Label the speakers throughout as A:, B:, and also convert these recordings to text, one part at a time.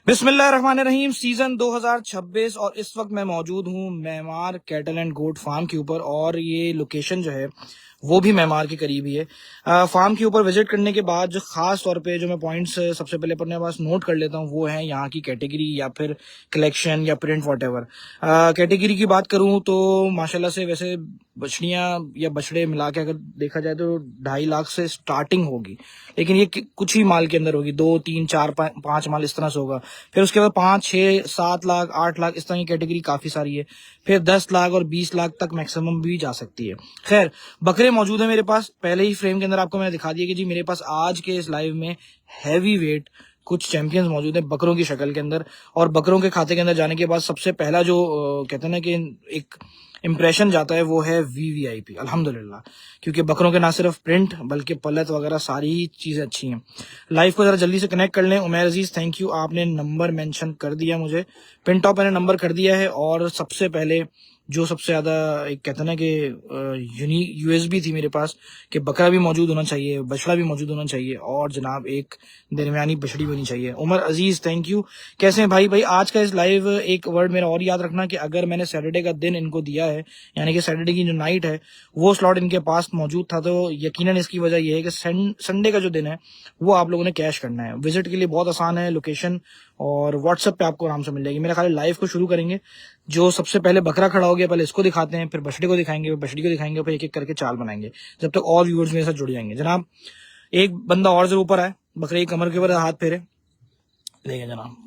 A: बिस्मिल्लाहिर्रहमानिर्रहीम सीजन 2026 और इस वक्त मैं मौजूद हूँ Memar cattle and goat farm के ऊपर। और ये लोकेशन जो है वो भी मेमार के करीब ही है। फार्म के ऊपर विजिट करने के बाद जो खास तौर पे जो मैं पॉइंट्स सबसे पहले अपने पास नोट कर लेता हूँ वो है यहाँ की कैटेगरी या फिर कलेक्शन या प्रिंट वॉट एवर। कैटेगरी की बात करूँ तो माशाल्लाह से वैसे बछड़ियाँ या बछड़े मिला के अगर देखा जाए तो 2.5 लाख से स्टार्टिंग होगी, लेकिन ये कुछ ही माल के अंदर होगी, 2, 3, 4, 5 माल इस तरह से होगा। फिर उसके बाद 5, 6, 7 लाख, 8 लाख इस तरह की कैटेगरी काफी सारी है। फिर 10 लाख और 20 लाख तक मैक्सिमम भी जा सकती है। खैर, बकरे मौजूद है मेरे पास। पहले ही फ्रेम के अंदर आपको मैंने दिखा दिया कि जी मेरे पास आज के इस लाइव में हैवी वेट कुछ चैंपियंस मौजूद है बकरों की शक्ल के अंदर। और बकरों के खाते के अंदर जाने के बाद सबसे पहला जो कहते हैं ना कि एक इंप्रेशन जाता है वो है वीवीआईपी, अल्हम्दुलिल्लाह। क्योंकि बकरों के ना सिर्फ प्रिंट बल्कि पलत वगैरह सारी ही चीजें अच्छी हैं। लाइव को जरा जल्दी से कनेक्ट कर लें। उमैर अजीज, थैंक यू, आपने नंबर मेंशन कर दिया मुझे। पिन टॉप मैंने नंबर कर दिया है। और सबसे पहले जो सबसे ज्यादा एक कहते हैं ना कि यूनिक यूएसबी थी मेरे पास कि बकरा भी मौजूद होना चाहिए, बछड़ा भी मौजूद होना चाहिए और जनाब एक दरमियानी बछड़ी होनी चाहिए। उमर अजीज, थैंक यू। कैसे हैं भाई? आज का इस लाइव एक वर्ड मेरा और याद रखना कि अगर मैंने सैटरडे का दिन इनको दिया है, यानी कि सैटरडे की जो नाइट है वो स्लॉट इनके पास मौजूद था, तो यकीनन इसकी वजह यह है कि संडे का जो दिन है वो आप लोगों ने कैश करना है। विजिट के लिए बहुत आसान है, लोकेशन और व्हाट्सएप पे आपको आराम से मिल जाएगी। मेरा ख्याल लाइव को शुरू करेंगे। जो सबसे पहले बकरा खड़ा हो गया, पहले इसको दिखाते हैं, फिर बछड़ी को दिखाएंगे, फिर बछड़ी को दिखाएंगे, फिर एक एक करके चाल बनाएंगे जब तक और व्यूअर्स मेरे साथ जुड़ जाएंगे। जनाब एक बंदा और जरूर ऊपर आए, बकरे की कमर के ऊपर हाथ फेरे। देखें जनाब,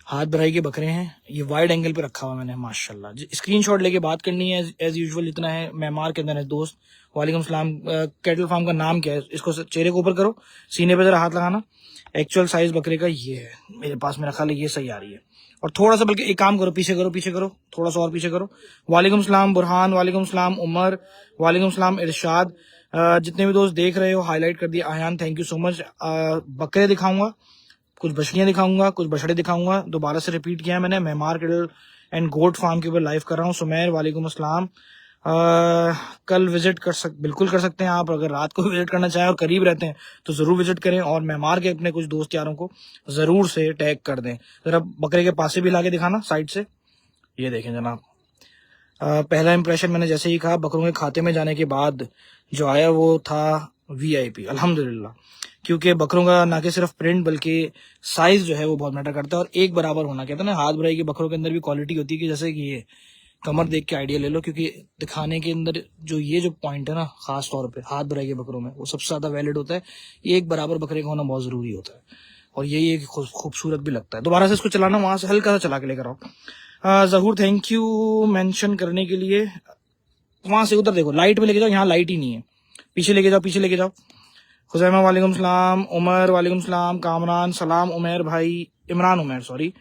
A: हाथ भराई के बकरे हैं। ये वाइड एंगल पे रखा हुआ मैंने, माशाल्लाह। स्क्रीनशॉट लेके बात करनी है एज यूजुअल। इतना है, मेमार के अंदर है दोस्त। वालेकुम सलाम। कैटल फार्म का नाम क्या है? इसको चेहरे को ऊपर करो, सीने पे जरा हाथ लगाना। एक्चुअल साइज बकरे का ये है मेरे पास, मेरा ख्याल है ये सही आ रही है। और थोड़ा सा, बल्कि एक काम करो, पीछे करो, पीछे करो, थोड़ा सा और पीछे करो। वालेकुम सलाम बुरहान, वालेकुम सलाम उमर, वालेकुम सलाम इरशाद। जितने भी दोस्त देख रहे हो हाईलाइट कर दिया। Ayaan, thank you so much. बकरे दिखाऊंगा, कुछ बछड़ियां दिखाऊंगा, कुछ बछड़े दिखाऊंगा। दोबारा से रिपीट किया है मैंने, Memar cattle and goat farm के ऊपर लाइव कर रहा हूँ। सुमैर, वालेकुम अस्सलाम। कल विजिट बिल्कुल कर सकते हैं आप। अगर रात को विजिट करना चाहें और करीब रहते हैं तो जरूर विजिट करें। और मेमार के अपने कुछ दोस्त यारों को जरूर से टैग कर दें। जरा बकरे के पासे भी लाके दिखाना साइड से। ये देखें जनाब, पहला इंप्रेशन मैंने जैसे ही कहा, बकरों के खाते में जाने के बाद जो आया वो था वीआईपी, अल्हम्दुलिल्लाह। क्योंकि बकरों का ना कि सिर्फ प्रिंट बल्कि साइज जो है वो बहुत मैटर करता है। और एक बराबर होना, कहते हैं ना हाथ भराई के बकरों के अंदर भी क्वालिटी होती है कि जैसे कि ये कमर देख के आइडिया ले लो। क्योंकि दिखाने के अंदर जो ये जो पॉइंट है ना, खास तौर पे हाथ भराई के बकरों में वो सबसे ज्यादा वैलिड होता है। एक बराबर बकरे का होना बहुत जरूरी होता है और यही एक खूबसूरत भी लगता है। दोबारा से इसको चलाना, वहां से हल्का सा चला के लेकर आओ। जहूर, थैंक यू मेंशन करने के लिए। वहां से उधर देखो, लाइट में लेके जाओ, यहाँ लाइट ही नहीं है। पीछे लेके जाओ, पीछे लेके जाओ। खुजैमा, वालेकुम सलाम। उमर, वालेकुम सलाम। कामरान, सलाम उमर भाई, इमरान उमर, सॉरी।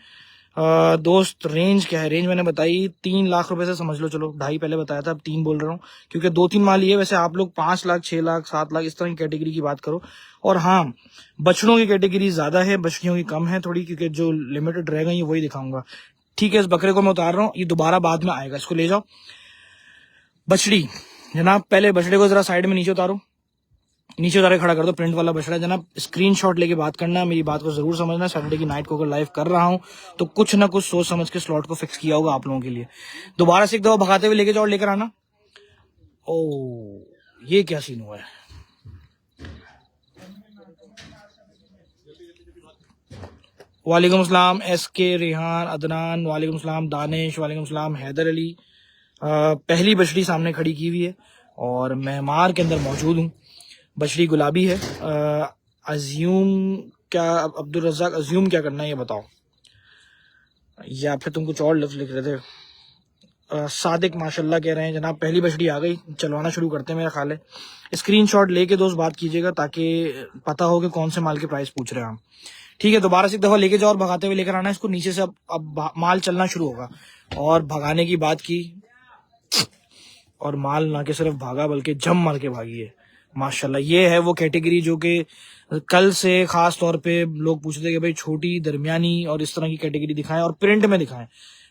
A: दोस्त, रेंज क्या है? रेंज मैंने बताई 3 लाख रुपए से समझ लो, चलो 2.5 पहले बताया था, अब 3 बोल रहा हूँ क्योंकि 2-3 माल ही है। वैसे आप लोग 5 लाख, 6 लाख, 7 लाख इस तरह की कैटेगरी की बात करो। और हाँ, बछड़ों की कैटेगरी ज्यादा है, बछड़ियों की कम है थोड़ी, क्योंकि जो लिमिटेड रहेगा ये वही दिखाऊंगा। ठीक है, इस बकरे को मैं उतार रहा हूँ, ये दोबारा बाद में आएगा। इसको ले जाओ। बछड़ी जनाब, पहले बछड़े को जरा साइड में नीचे उतारो, नीचे उतारे खड़ा कर दो। प्रिंट वाला बछड़ा जनाब। स्क्रीनशॉट लेके बात करना, मेरी बात को जरूर समझना। सैटरडे की नाइट को अगर लाइव कर रहा हूं तो कुछ ना कुछ सोच समझ के स्लॉट को फिक्स किया होगा आप लोगों के लिए। दोबारा से एक दफा भगाते हुए लेके जाओ और लेकर आना। ओ, ये क्या सीन हुआ है? वालेकुम सलाम SK, रेहान, अदनान, वालेकुम सलाम दानिश, वालेकुम सलाम हैदर अली। पहली बछड़ी सामने खड़ी की हुई है और मेमार के अंदर मौजूद हूँ। बछड़ी गुलाबी है। अज्यूम क्या, अब्दुल रज़ाक, अज्यूम क्या करना है ये बताओ, या फिर तुम कुछ और लफ्ज लिख रहे थे? सादिक माशाल्लाह कह रहे हैं जनाब पहली बछड़ी आ गई, चलवाना शुरू करते हैं मेरा ख्याल है। स्क्रीनशॉट लेके दोस्त बात कीजिएगा ताकि पता हो कि कौन से माल के प्राइस पूछ रहे हैं हम। ठीक है, दोबारा से एक दफा लेके जाओ और भगाते हुए लेकर आना इसको नीचे से। अब माल चलना शुरू होगा। और भगाने की बात की, और माल ना के सिर्फ भागा बल्कि जम मार के भागी है माशाल्लाह। ये है वो कैटेगरी जो कि कल से खास तौर पे लोग पूछते थे कि भाई छोटी, दरमियानी और इस तरह की कैटेगरी दिखाएं और प्रिंट में दिखाएं।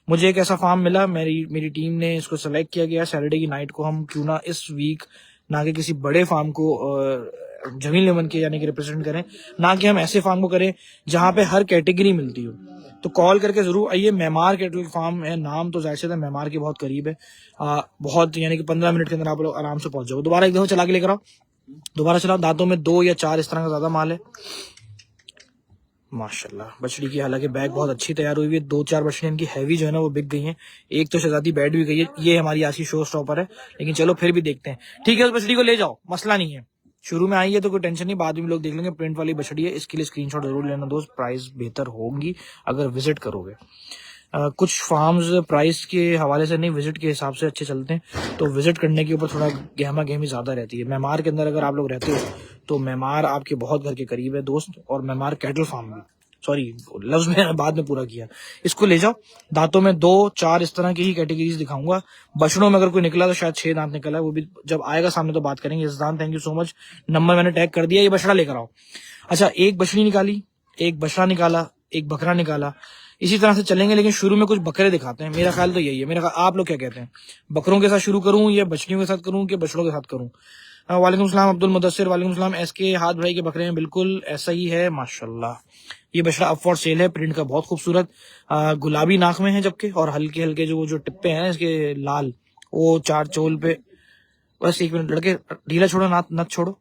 A: मुझे एक ऐसा फार्म मिला, मेरी टीम ने इसको सेलेक्ट किया गया। सैटरडे की नाइट को हम क्यों ना इस वीक ना कि किसी बड़े फार्म को जमीन बन के यानी कि रिप्रेजेंट करें, ना कि हम ऐसे फार्म को करें जहां पे हर कैटेगरी मिलती हो। तो कॉल करके जरूर आइए। मेमार कैटल फार्म है, नाम तो जाहिर सी बात है मेमार के बहुत करीब है। बहुत यानी कि 15 मिनट के अंदर आप लोग आराम से पहुंच जाओ। दोबारा एक दफा चला के लेकर आओ, दोबारा चलाओ। दांतों में 2 या 4 इस तरह का ज्यादा माल है माशाल्लाह। बछड़ी की हालांकि बैग बहुत अच्छी तैयार हुई है। 2-4 बछड़ियां इनकी हैवी जो है ना वो बिक गई हैं। एक तो शहजादी बैठ भी गई है। ये हमारी आज की शो स्टॉपर है, लेकिन चलो फिर भी देखते हैं। ठीक है, उस बछड़ी को ले जाओ, मसला नहीं है। शुरू में आई है तो कोई टेंशन नहीं, बाद में लोग देख लेंगे। प्रिंट वाली बछड़ी है, इसके लिए स्क्रीनशॉट जरूर लेना दोस्त। प्राइस बेहतर होगी अगर विजिट करोगे। कुछ फार्म्स प्राइस के हवाले से नहीं, विजिट के हिसाब से अच्छे चलते हैं। तो विजिट करने के ऊपर थोड़ा गहमा गहमी ज्यादा रहती है। मेमार के अंदर अगर आप लोग रहते हो तो मेमार आपके बहुत घर के करीब है दोस्त, और मेमार कैटल फार्म भी, सॉरी लफ्ज में बाद में पूरा किया। इसको ले जाओ। दांतों में 2-4 इस तरह की ही कैटेगरीज दिखाऊंगा। बछड़ों में अगर कोई निकला तो शायद 6 दांत निकला है, वो भी जब आएगा सामने तो बात करेंगे। इस thank you so much, number मैंने टैग कर दिया। ये बछड़ा लेकर आओ। अच्छा, एक बछड़ी निकाली, एक बछड़ा निकाला, एक बकरा निकाला, इसी तरह से चलेंगे। लेकिन शुरू में कुछ बकरे दिखाते हैं। मेरा ख्याल तो यही है। मेरा आप लोग क्या कहते हैं, बकरों के साथ शुरू करूं या बछड़ियों के साथ करूं कि बछड़ों के साथ करूं? वालेकुम सलाम अब्दुल मुदस्सिर, वालेकुम सलाम। एसके हाथ भाई के बकरे हैं, बिल्कुल ऐसा ही है माशाल्लाह। ये बछड़ा अप फॉर सेल है, प्रिंट का बहुत खूबसूरत, गुलाबी नाक में है जबकि, और हल्के हल्के जो टिप्पे हैं इसके लाल, वो 4 चोल पे। बस 1 मिनट लड़के, ढीला छोड़ो, नत छोड़ो।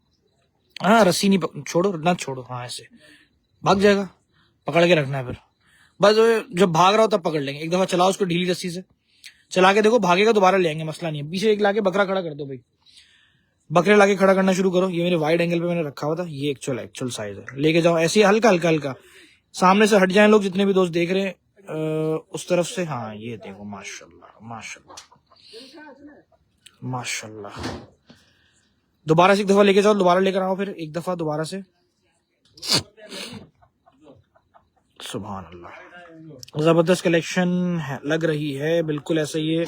A: हाँ, रस्सी नहीं छोड़ो, नत छोड़ो। हाँ ऐसे भाग जाएगा, पकड़ के रखना है फिर। बस जब भाग रहा हो तब पकड़ लेंगे। एक दफा चलाओ उसको ढीली रस्सी से, चला के देखो, भागेगा दोबारा ले आएंगे, मसला नहीं है। पीछे एक लाके बकरा खड़ा कर दो भाई, बकरे लाके खड़ा करना शुरू करो। ये मेरे वाइड एंगल पे मैंने रखा हुआ था, ये एक्चुअल साइज है। लेके जाओ ऐसे ही हल्का हल्का हल्का, सामने से हट जाए लोग, जितने भी दोस्त देख रहे हैं उस तरफ से। हाँ ये देखो माशाल्लाह माशाल्लाह माशाल्लाह। दोबारा से एक दफा लेके जाओ, दोबारा लेकर आओ, फिर एक दफा दोबारा से। सुभान अल्लाह, जबरदस्त कलेक्शन है, लग रही है बिल्कुल ऐसा ही है।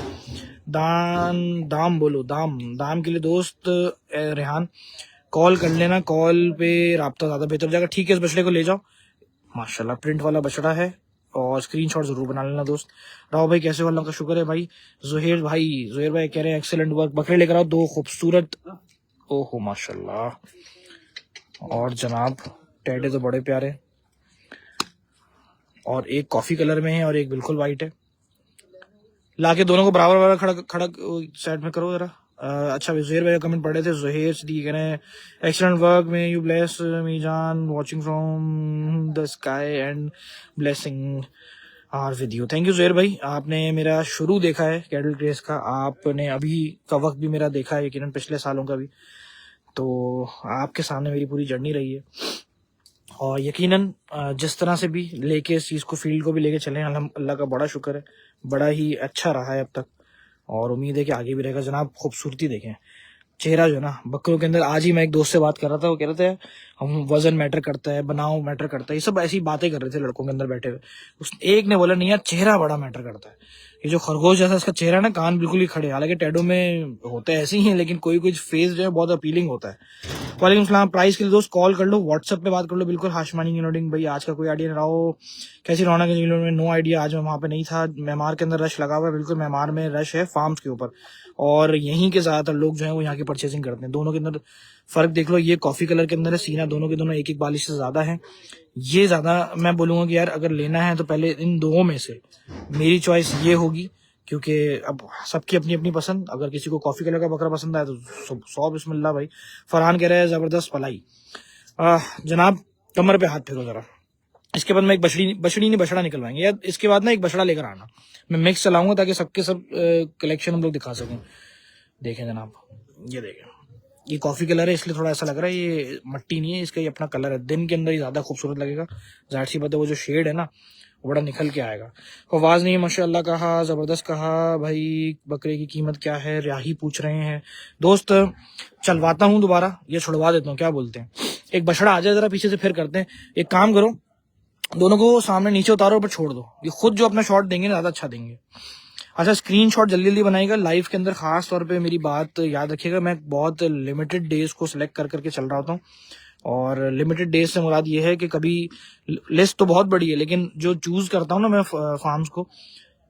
A: दाम बोलो, दाम के लिए दोस्त रेहान कॉल कर लेना, कॉल पे राब्ता ज्यादा बेहतर हो जाएगा। ठीक है, इस बछड़े को ले जाओ, माशाल्लाह प्रिंट वाला बछड़ा है, और स्क्रीनशॉट जरूर बना लेना दोस्त। राव भाई कैसे हो? अल्लाह का शुक्र है भाई। जोहेर भाई कह रहे हैं एक्सेलेंट वर्क, बकरे लेकर आओ 2 खूबसूरत। ओहो माशाल्लाह। और जनाब टेडे तो बड़े प्यारे, और एक कॉफी कलर में है और एक बिल्कुल व्हाइट है। लाके दोनों को बराबर बराबर खड़ा साइड में करो जरा। अच्छा, जुहेर भाई कमेंट पढ़े थे। जुहेर सिद्दीकी कह रहे हैं excellent work, may you bless me जान, watching from the sky and blessing are with you. Thank you Zuhair भाई, आपने मेरा शुरू देखा है कैटल क्रेज का, आपने अभी का वक्त भी मेरा देखा है, यकीनन पिछले सालों का भी। तो आपके सामने मेरी पूरी जर्नी रही है, और यकीनन जिस तरह से भी लेके इस चीज को, फील्ड को भी लेके चले, अल्लाह का बड़ा शुक्र है, बड़ा ही अच्छा रहा है अब तक, और उम्मीद है कि आगे भी रहेगा। जनाब खूबसूरती देखें, चेहरा जो ना बकरों के अंदर। आज ही मैं एक दोस्त से बात कर रहा था, वो कह रहे थे हम वजन मैटर करता है, बनाव मैटर करता है, ये सब ऐसी बातें कर रहे थे लड़कों के अंदर बैठे हुए। उस एक ने बोला नहीं यार, चेहरा बड़ा मैटर करता है। ये जो खरगोश जैसा इसका चेहरा ना, कान बिल्कुल ही खड़े, हालांकि टैडो में होते ऐसे ही हैं, लेकिन कोई कुछ फेस जो है बहुत अपीलिंग होता है। वालेकुम सलाम। प्राइस के लिए दोस्त कॉल कर लो, व्हाट्सएप पे बात कर लो बिल्कुल। हाशमानी लोडिंग भाई, आज का कोई आइडिया नहीं रहा हो, कैसी रौनक है? नो आइडिया, आज मैं वहां पे नहीं था। मेमार के अंदर रश लगा हुआ है, बिल्कुल मेमार में रश है फार्म्स के ऊपर, और यहीं के ज्यादातर लोग जो है वो यहाँ की परचेसिंग करते हैं। दोनों के अंदर फर्क देख लो, ये कॉफी कलर के अंदर है, सीना दोनों के दोनों 1-1 बालिश से ज्यादा है। ये ज्यादा मैं बोलूंगा कि यार अगर लेना है तो पहले इन दो में से मेरी चॉइस ये होगी, क्योंकि अब सबकी अपनी अपनी पसंद। अगर किसी को कॉफी कलर का बकरा पसंद आए तो 100 बिस्मिल्लाह भाई। फरहान कह रहा है जबरदस्त पलाई। जनाब कमर पे हाथ फेरो जरा। इसके बाद मैं एक बछड़ी नहीं बछड़ा निकलवाएंगे, या इसके बाद ना एक बछड़ा लेकर आना, मैं मिक्स चलाऊंगा ताकि सबके सब कलेक्शन हम लोग दिखा सकें। देखें जनाब, ये देखें, ये कॉफी कलर है इसलिए थोड़ा ऐसा लग रहा है, ये मट्टी नहीं है, इसका ये अपना कलर है। दिन के अंदर ही ज्यादा खूबसूरत लगेगा, जाहिर सी बात है, वो जो शेड है ना वो बड़ा निकल के आएगा। आवाज नहीं है माशाल्लाह कहा, जबरदस्त कहा भाई। बकरे की कीमत क्या है, राही पूछ रहे हैं दोस्त। चलवाता हूँ दोबारा, ये छुड़वा देता हूँ, क्या बोलते हैं? एक बछड़ा आ जाए जरा पीछे से, फिर करते हैं। एक काम करो, दोनों को सामने नीचे उतारो और छोड़ दो, ये खुद जो अपना शॉट देंगे ना ज्यादा अच्छा देंगे। अच्छा, स्क्रीनशॉट जल्दी जल्दी बनाएगा लाइव के अंदर। खास तौर पे मेरी बात याद रखिएगा, मैं बहुत लिमिटेड डेज को सिलेक्ट कर करके चल रहा होता हूँ, और लिमिटेड डेज से मुराद ये है कि कभी लिस्ट तो बहुत बड़ी है, लेकिन जो चूज करता हूँ ना मैं फार्म्स को,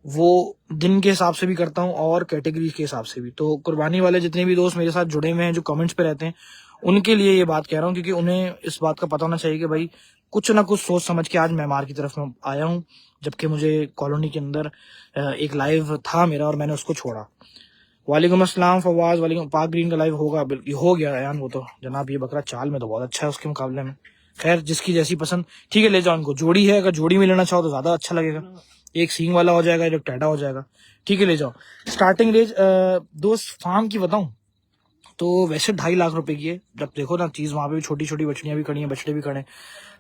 A: वो दिन के हिसाब से भी करता हूँ और कैटेगरी के हिसाब से भी। तो कुर्बानी वाले जितने भी दोस्त मेरे साथ जुड़े हुए हैं, जो कमेंट्स पे रहते हैं, उनके लिए ये बात कह रहा हूँ, क्योंकि उन्हें इस बात का पता होना चाहिए कि भाई कुछ ना कुछ सोच समझ के आज मेमार की तरफ मैं आया हूँ, जबकि मुझे कॉलोनी के अंदर एक लाइव था मेरा और मैंने उसको छोड़ा। वालेकुम अस्सलाम फवाज, वालेकुम। पाक ग्रीन का लाइव होगा, बिल्कुल हो गया यान वो तो जनाब। ये बकरा चाल में तो बहुत अच्छा है उसके मुकाबले में। खैर जिसकी जैसी पसंद, ठीक है ले जाओ इनको। जोड़ी है, अगर जोड़ी में लेना चाहो तो ज्यादा अच्छा लगेगा, एक सींग वाला हो जाएगा, एक टेढ़ा हो जाएगा। ठीक है ले जाओ। स्टार्टिंग रेंज दोस्त फार्म की बताऊं तो वैसे 2.5 लाख रुपए की है। जब देखो ना चीज, वहां पे भी छोटी छोटी बछड़ियां भी खड़ी हैं, बछड़े भी खड़े हैं।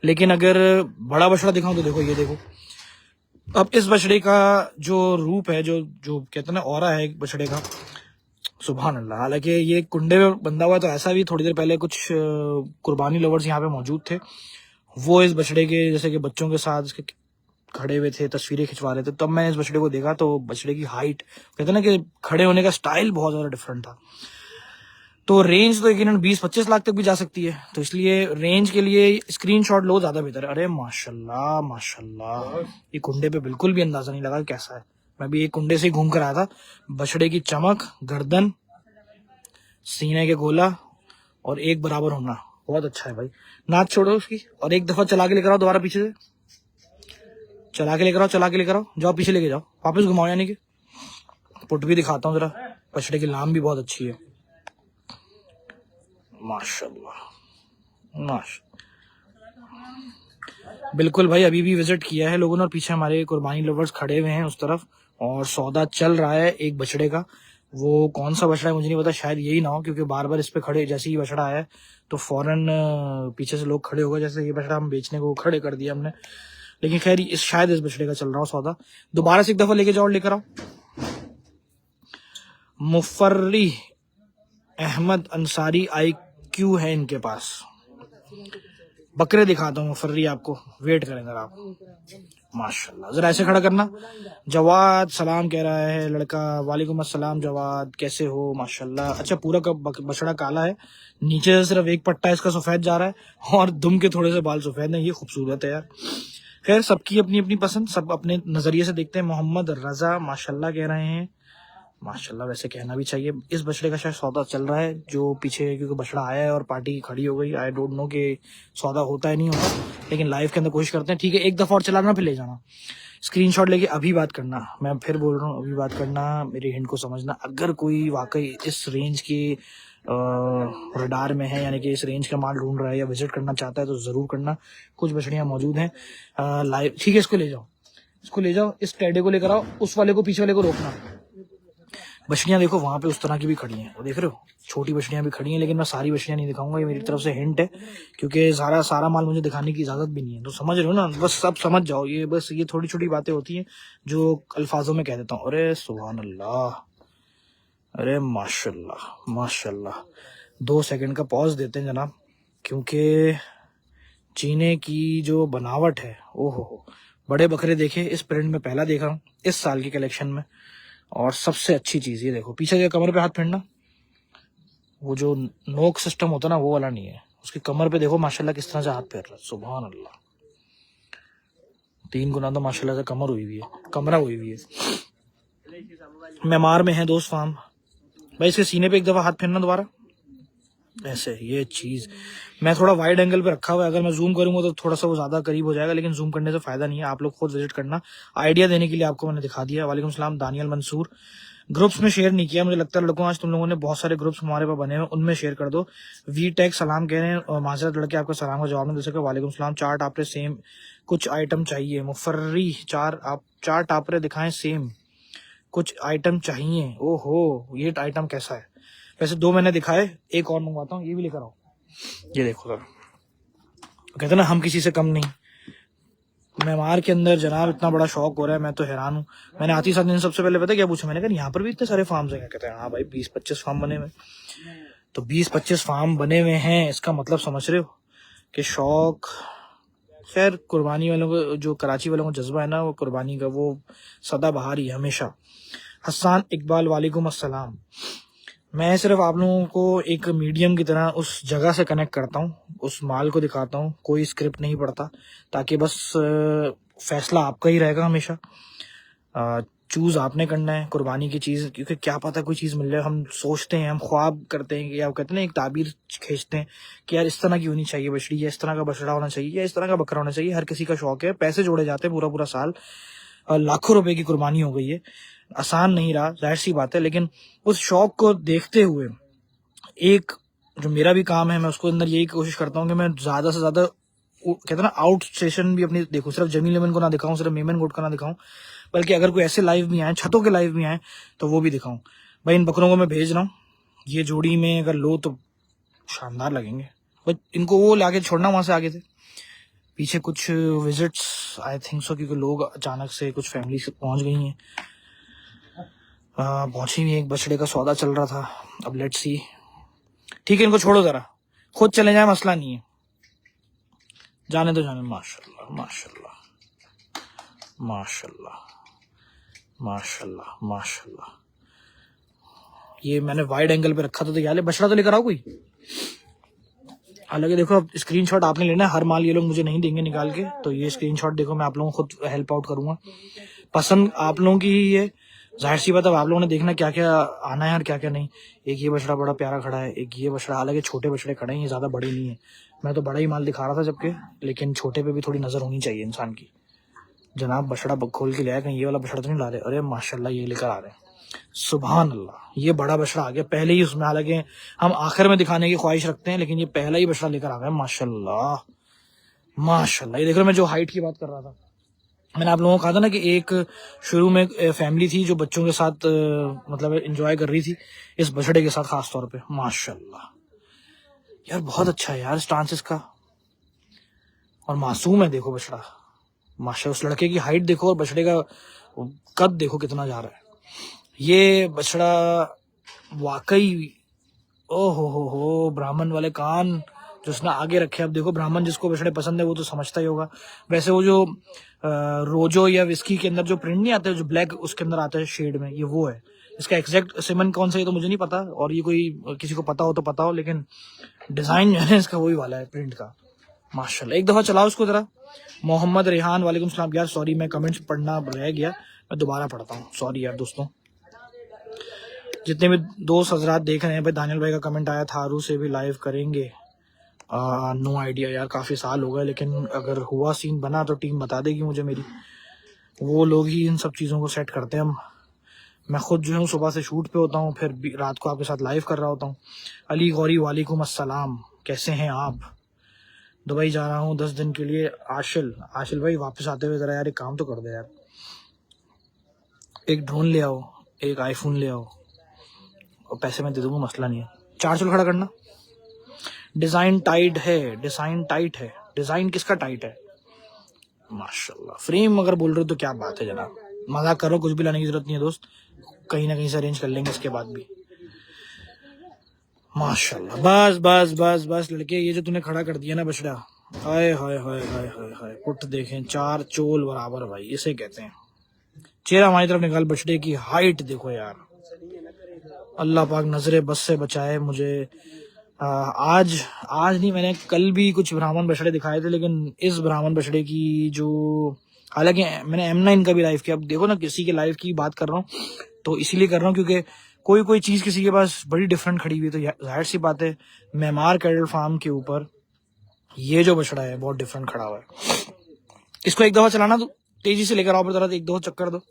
A: लेकिन अगर बड़ा बछड़ा दिखाऊं तो देखो, ये देखो। अब इस बछड़े का जो रूप है, जो जो कहते हैं ना ऑरा है एक बछड़े का, सुभान अल्लाह। हालांकि ये कुंडे में बंधा हुआ, तो ऐसा भी थोड़ी देर पहले कुछ कुर्बानी लवर्स यहाँ पे मौजूद थे, वो इस बछड़े के जैसे कि बच्चों के साथ इसके खड़े हुए थे, तस्वीरें खिंचवा रहे थे। तब मैंने इस बछड़े को देखा तो बछड़े की हाइट, कहते हैं ना कि खड़े होने का स्टाइल बहुत ज्यादा डिफरेंट था। तो रेंज तो यकीनन 20-25 लाख तक भी जा सकती है, तो इसलिए रेंज के लिए स्क्रीनशॉट लो, ज्यादा बेहतर है। अरे माशाल्लाह माशाल्लाह, ये कुंडे पे बिल्कुल भी अंदाजा नहीं लगा कैसा है। मैं भी एक कुंडे से ही घूम कर आया था। बछड़े की चमक, गर्दन, सीने के गोला और एक बराबर होना बहुत अच्छा है भाई। नाच छोड़ो उसकी, और एक दफा चला के लेकर आओ दोबारा पीछे से। चला के लेकर आओ, चला के लेकर आओ, जाओ पीछे लेके जाओ, वापस घुमाओ। यानी कि पुट भी दिखाता हूँ जरा। बछड़े की लाम भी बहुत अच्छी है माशाल्लाह बिल्कुल भाई। अभी भी विजिट किया है लोगों ने, और पीछे हमारे कुर्बानी लवर्स खड़े हुए हैं उस तरफ, और सौदा चल रहा है एक बछड़े का। वो कौन सा बछड़ा है मुझे नहीं पता, शायद यही ना हो, क्योंकि बार बार इस पे खड़े, जैसे ही बछड़ा आया तो फौरन पीछे से लोग खड़े हो गए। जैसे ये बछड़ा हम बेचने को खड़े कर दिया हमने, लेकिन खैर शायद इस बछड़े का चल रहा हो सौदा। दोबारा से एक दफा लेके जाओ और लेकर आओ। मुफर्री अहमद अंसारी IQ है इनके पास। बकरे दिखाता हूँ मुफर्री आपको, वेट करेंगे आप। माशाल्लाह, जरा ऐसे खड़ा करना। जवाद सलाम कह रहा है लड़का, वालेकुम अस्सलाम जवाद, कैसे हो? माशाल्लाह। अच्छा, पूरा का बछड़ा काला है, नीचे से सिर्फ एक पट्टा इसका सफेद जा रहा है, और दुम के थोड़े से बाल सफेद हैं। ये खूबसूरत है यार। खैर सबकी अपनी अपनी पसंद, सब अपने नजरिए से देखते हैं। मोहम्मद रजा माशाल्लाह कह रहे हैं, माशाल्लाह वैसे कहना भी चाहिए। इस बछड़े का शायद सौदा चल रहा है जो पीछे, क्योंकि बछड़ा आया है और पार्टी खड़ी हो गई। आई डोंट नो कि सौदा होता है नहीं होता, लेकिन लाइव के अंदर कोशिश करते हैं। ठीक है, एक दफा और चलाना फिर ले जाना, स्क्रीनशॉट लेके अभी बात करना। मैं फिर बोल रहा हूँ, अभी बात करना, मेरी हिंट को समझना। अगर कोई वाकई इस रेंज की रडार में है, यानी कि इस रेंज का माल ढूंढ रहा है या विजिट करना चाहता है, तो जरूर करना। कुछ बछड़ियां मौजूद हैं लाइव। ठीक है, इसको ले जाओ, इसको ले जाओ, इस टेडे को लेकर आओ, उस वाले को, पीछे वाले को रोकना। बछड़ियां देखो वहां पे उस तरह की भी खड़ी हैं, वो देख रहे हो, छोटी बछड़ियां भी खड़ी हैं, लेकिन मैं सारी बछड़ियां नहीं दिखाऊंगा, ये मेरी तरफ से हिंट है, क्योंकि सारा माल मुझे दिखाने की इजाजत भी नहीं है। तो समझ रहे हो ना, बस सब समझ जाओ। ये बस ये थोड़ी छोटी बातें होती हैं जो अल्फाजों में कह देता हूँ। अरे सुभान अल्लाह, अरे माशाल्लाह माशाल्लाह। 2 सेकंड का पॉज देते हैं जनाब, क्योंकि चीने की जो बनावट है, ओहो। बड़े बकरे देखे इस प्रिंट में पहला देख रहा हूँ इस साल की कलेक्शन में। और सबसे अच्छी चीज ये देखो, पीछे के कमर पे हाथ फेरना, वो जो नोक सिस्टम होता है ना, वो वाला नहीं है। उसकी कमर पे देखो माशाल्लाह किस तरह से हाथ फेर रहा है, सुभान अल्लाह। 3 गुना तो माशाल्लाह से कमर हुई हुई है, कमरा हुई हुई है। मेमार में है दोस्त फार्म भाई। इसके सीने पे एक दफा हाथ फेरना दोबारा, ऐसे। ये चीज मैं थोड़ा वाइड एंगल पे रखा हुआ है, अगर मैं जूम करूंगा तो थोड़ा सा वो ज्यादा करीब हो जाएगा, लेकिन जूम करने से फायदा नहीं है। आप लोग खुद विजिट करना, आइडिया देने के लिए आपको मैंने दिखा दिया। वालेकुम सलाम दानियल मंसूर। ग्रुप्स में शेयर नहीं किया, मुझे लगता है लड़कों, आज तुम लोगों ने बहुत सारे ग्रुप्स हमारे पास बने हुए, उनमें शेयर कर दो। वी टैग सलाम कह रहे हैं, और माजरत लड़के आपका सलाम का जवाब नहीं दे सके। वालेकुम सलाम। 4 टापरे सेम, कुछ आइटम चाहिए। मुफर्री 4 टापरे दिखाएं सेम, कुछ आइटम चाहिए। ओहो, ये आइटम कैसा है? वैसे 2 मैंने दिखाए, एक और मंगवाता हूँ, ये भी लेकर आओ। ये देखो सर, कहते ना हम किसी से कम नहीं। मेमार के अंदर जनाब इतना बड़ा शौक हो रहा है, मैं तो हैरान हूँ। मैंने आती साथ दिन सबसे पहले पता क्या पूछा, मैंने कहा यहाँ पर भी इतने सारे फार्म्स हैं? कहते हैं हाँ भाई 20-25 फार्म बने हुए। तो 20-25 फार्म बने हुए हैं, इसका मतलब समझ रहे हो कि शौक। खैर कुर्बानी वालों को, जो कराची वालों को जज्बा है ना वो कुर्बानी का, वो सदाबहार ही हमेशा। हसन इकबाल वालेकुम अस्सलाम। मैं सिर्फ आप लोगों को एक मीडियम की तरह उस जगह से कनेक्ट करता हूँ, उस माल को दिखाता हूँ, कोई स्क्रिप्ट नहीं पढ़ता, ताकि बस फैसला आपका ही रहेगा हमेशा। चूज आपने करना है कुर्बानी की चीज, क्योंकि क्या पता कोई चीज मिल जाए। हम सोचते हैं, हम ख्वाब करते हैं, या कहते हैं ना एक ताबीर खींचते हैं कि यार इस तरह की होनी चाहिए बछड़ी, या इस तरह का बछड़ा होना चाहिए, या इस तरह का बकरा होना चाहिए। हर किसी का शौक है, पैसे जोड़े जाते हैं पूरा पूरा साल, लाखों रुपए की कुर्बानी हो गई है। आसान नहीं रहा, जाहिर सी बात है, लेकिन उस शौक को देखते हुए एक जो मेरा भी काम है, मैं उसको अंदर यही कोशिश करता हूँ कि मैं ज्यादा से ज्यादा कहते हैं ना आउट स्टेशन भी अपनी देखूं, सिर्फ जमीन लेमन को ना दिखाऊं, सिर्फ मेमन गोट का ना दिखाऊं, बल्कि अगर कोई ऐसे लाइव भी आए, छतों के लाइव भी आए, तो वो भी दिखाऊं। भाई इन बकरों को मैं भेज रहा हूँ, ये जोड़ी में अगर लो तो शानदार लगेंगे। बट इनको वो लाके छोड़ना वहां से आगे थे, पीछे कुछ विजिट्स आई थिंक सो, क्योंकि लोग अचानक से कुछ फैमिली से पहुंच गई हैं, पहुंची हुई, एक बछड़े का सौदा चल रहा था। अब लेट्स सी। ठीक है, इनको छोड़ो जरा, खुद चले जाए, मसला नहीं है, जाने तो जाने। माशाल्लाह माशाल्लाह माशाल्लाह माशाल्लाह माशाल्लाह। ये मैंने वाइड एंगल पे रखा था, तो यार बछड़ा तो लेकर आओ कोई। हालांकि देखो, अब स्क्रीनशॉट आपने लेना है, हर माल ये लोग मुझे नहीं देंगे निकाल के, तो ये स्क्रीनशॉट देखो, मैं आप लोगों को खुद हेल्प आउट करूंगा। पसंद आप लोगों की ही है, जाहिर सी बात है, आप लोगों ने देखना क्या क्या आना है और क्या क्या नहीं। एक ये बछड़ा बड़ा प्यारा खड़ा है, एक ये बछड़ा, हालांकि छोटे बछड़े खड़े हैं, ये ज्यादा बड़े नहीं है, मैं तो बड़ा ही माल दिखा रहा था जबकि, लेकिन छोटे पे भी थोड़ी नजर होनी चाहिए इंसान की। जनाब बछड़ा खोल के ले आया, कहीं ये वाला बछड़ा तो नहीं ला रहे? अरे माशाल्लाह, ये लेकर आ रहे हैं, सुभान अल्लाह, ये बड़ा बछड़ा आ गया पहले ही उसमें। हालांकि हम आखिर में दिखाने की ख्वाहिश रखते हैं, लेकिन ये पहला ही बछड़ा लेकर आ गया, माशाल्लाह माशाल्लाह। ये देख रहे हो, मैं जो हाइट की बात कर रहा था, मैंने आप लोगों को कहा था ना कि एक शुरू में फैमिली थी जो बच्चों के साथ मतलब एंजॉय कर रही थी, इस बछड़े के साथ खास तौर पे। माशाल्लाह यार, बहुत अच्छा है यार स्टांस इसका, और मासूम है। देखो बछड़ा, माशाल्लाह, उस लड़के की हाइट देखो और बछड़े का कद देखो कितना जा रहा है। ये बछड़ा वाकई, ओ हो, ब्राह्मण वाले कान जो उसने आगे रखे। अब देखो, ब्राह्मण जिसको बछड़े पसंद है वो तो समझता ही होगा। वैसे वो जो रोजो या विस्की के अंदर जो प्रिंट नहीं आता है, जो ब्लैक उसके अंदर आता है शेड में, ये वो है। इसका एग्जैक्ट सिमन कौन सा है तो मुझे नहीं पता, और ये कोई किसी को पता हो तो पता हो, लेकिन डिजाइन जो है इसका वही वाला है प्रिंट का। माशाल्लाह, एक दफा चलाओ उसको जरा। मोहम्मद रेहान, वालेकुम सलाम। यार सॉरी, मैं कमेंट्स पढ़ना रह गया, मैं दोबारा पढ़ता हूँ, सॉरी यार दोस्तों। जितने भी दोस्त हजरात देख रहे हैं, भाई दानियल भाई का कमेंट आया था, आरू से भी लाइव करेंगे। नो आइडिया यार, काफी साल हो गए, लेकिन अगर हुआ सीन बना तो टीम बता देगी मुझे मेरी, वो लोग ही इन सब चीजों को सेट करते हैं। मैं खुद जो हूँ सुबह से शूट पे होता हूँ, फिर रात को आपके साथ लाइव कर रहा होता हूँ। अली गौरी, वालेकुम अस्सलाम, कैसे हैं आप? दुबई जा रहा हूँ 10 दिन के लिए। आशिल भाई, वापस आते हुए जरा यार एक काम तो कर दे यार, एक ड्रोन ले आओ, एक आईफोन ले आओ, और पैसे मैं दे दूंगा, मसला नहीं है। 4 चुल खड़ा करना। डिजाइन टाइट है, डिजाइन टाइट है। डिजाइन किसका टाइट है? माशाल्लाह, फ्रेम अगर बोल रहे हो तो क्या बात है जनाब, मजाक करो, कुछ भी लाने की जरूरत नहीं है दोस्त, कहीं ना कहीं से अरेंज कर लेंगे इसके बाद भी। माशाल्लाह, बस बस बस बस लड़के, ये जो तूने खड़ा कर दिया ना बछड़ा, हाय हाय हाय हाय हाय हाय, पुट देखें 4 चोल बराबर, भाई इसे कहते हैं। चेहरा हमारी तरफ निकाल, बछड़े की हाइट देखो यार, अल्लाह पाक नजरे बस से बचाए मुझे। आज नहीं, मैंने कल भी कुछ ब्राह्मण बछड़े दिखाए थे, लेकिन इस ब्राह्मण बछड़े की जो, हालांकि मैंने M9 का भी लाइव किया। अब देखो ना, किसी के लाइव की बात कर रहा हूँ तो इसीलिए कर रहा हूँ क्योंकि कोई चीज किसी के पास बड़ी डिफरेंट खड़ी हुई है, तो जाहिर सी बात है मेमार कैटल फार्म के ऊपर ये जो बछड़ा है बहुत डिफरेंट खड़ा हुआ है। इसको एक दफा चलाना, तो तेजी से लेकर आओ, पर जरा एक दो चक्कर दो,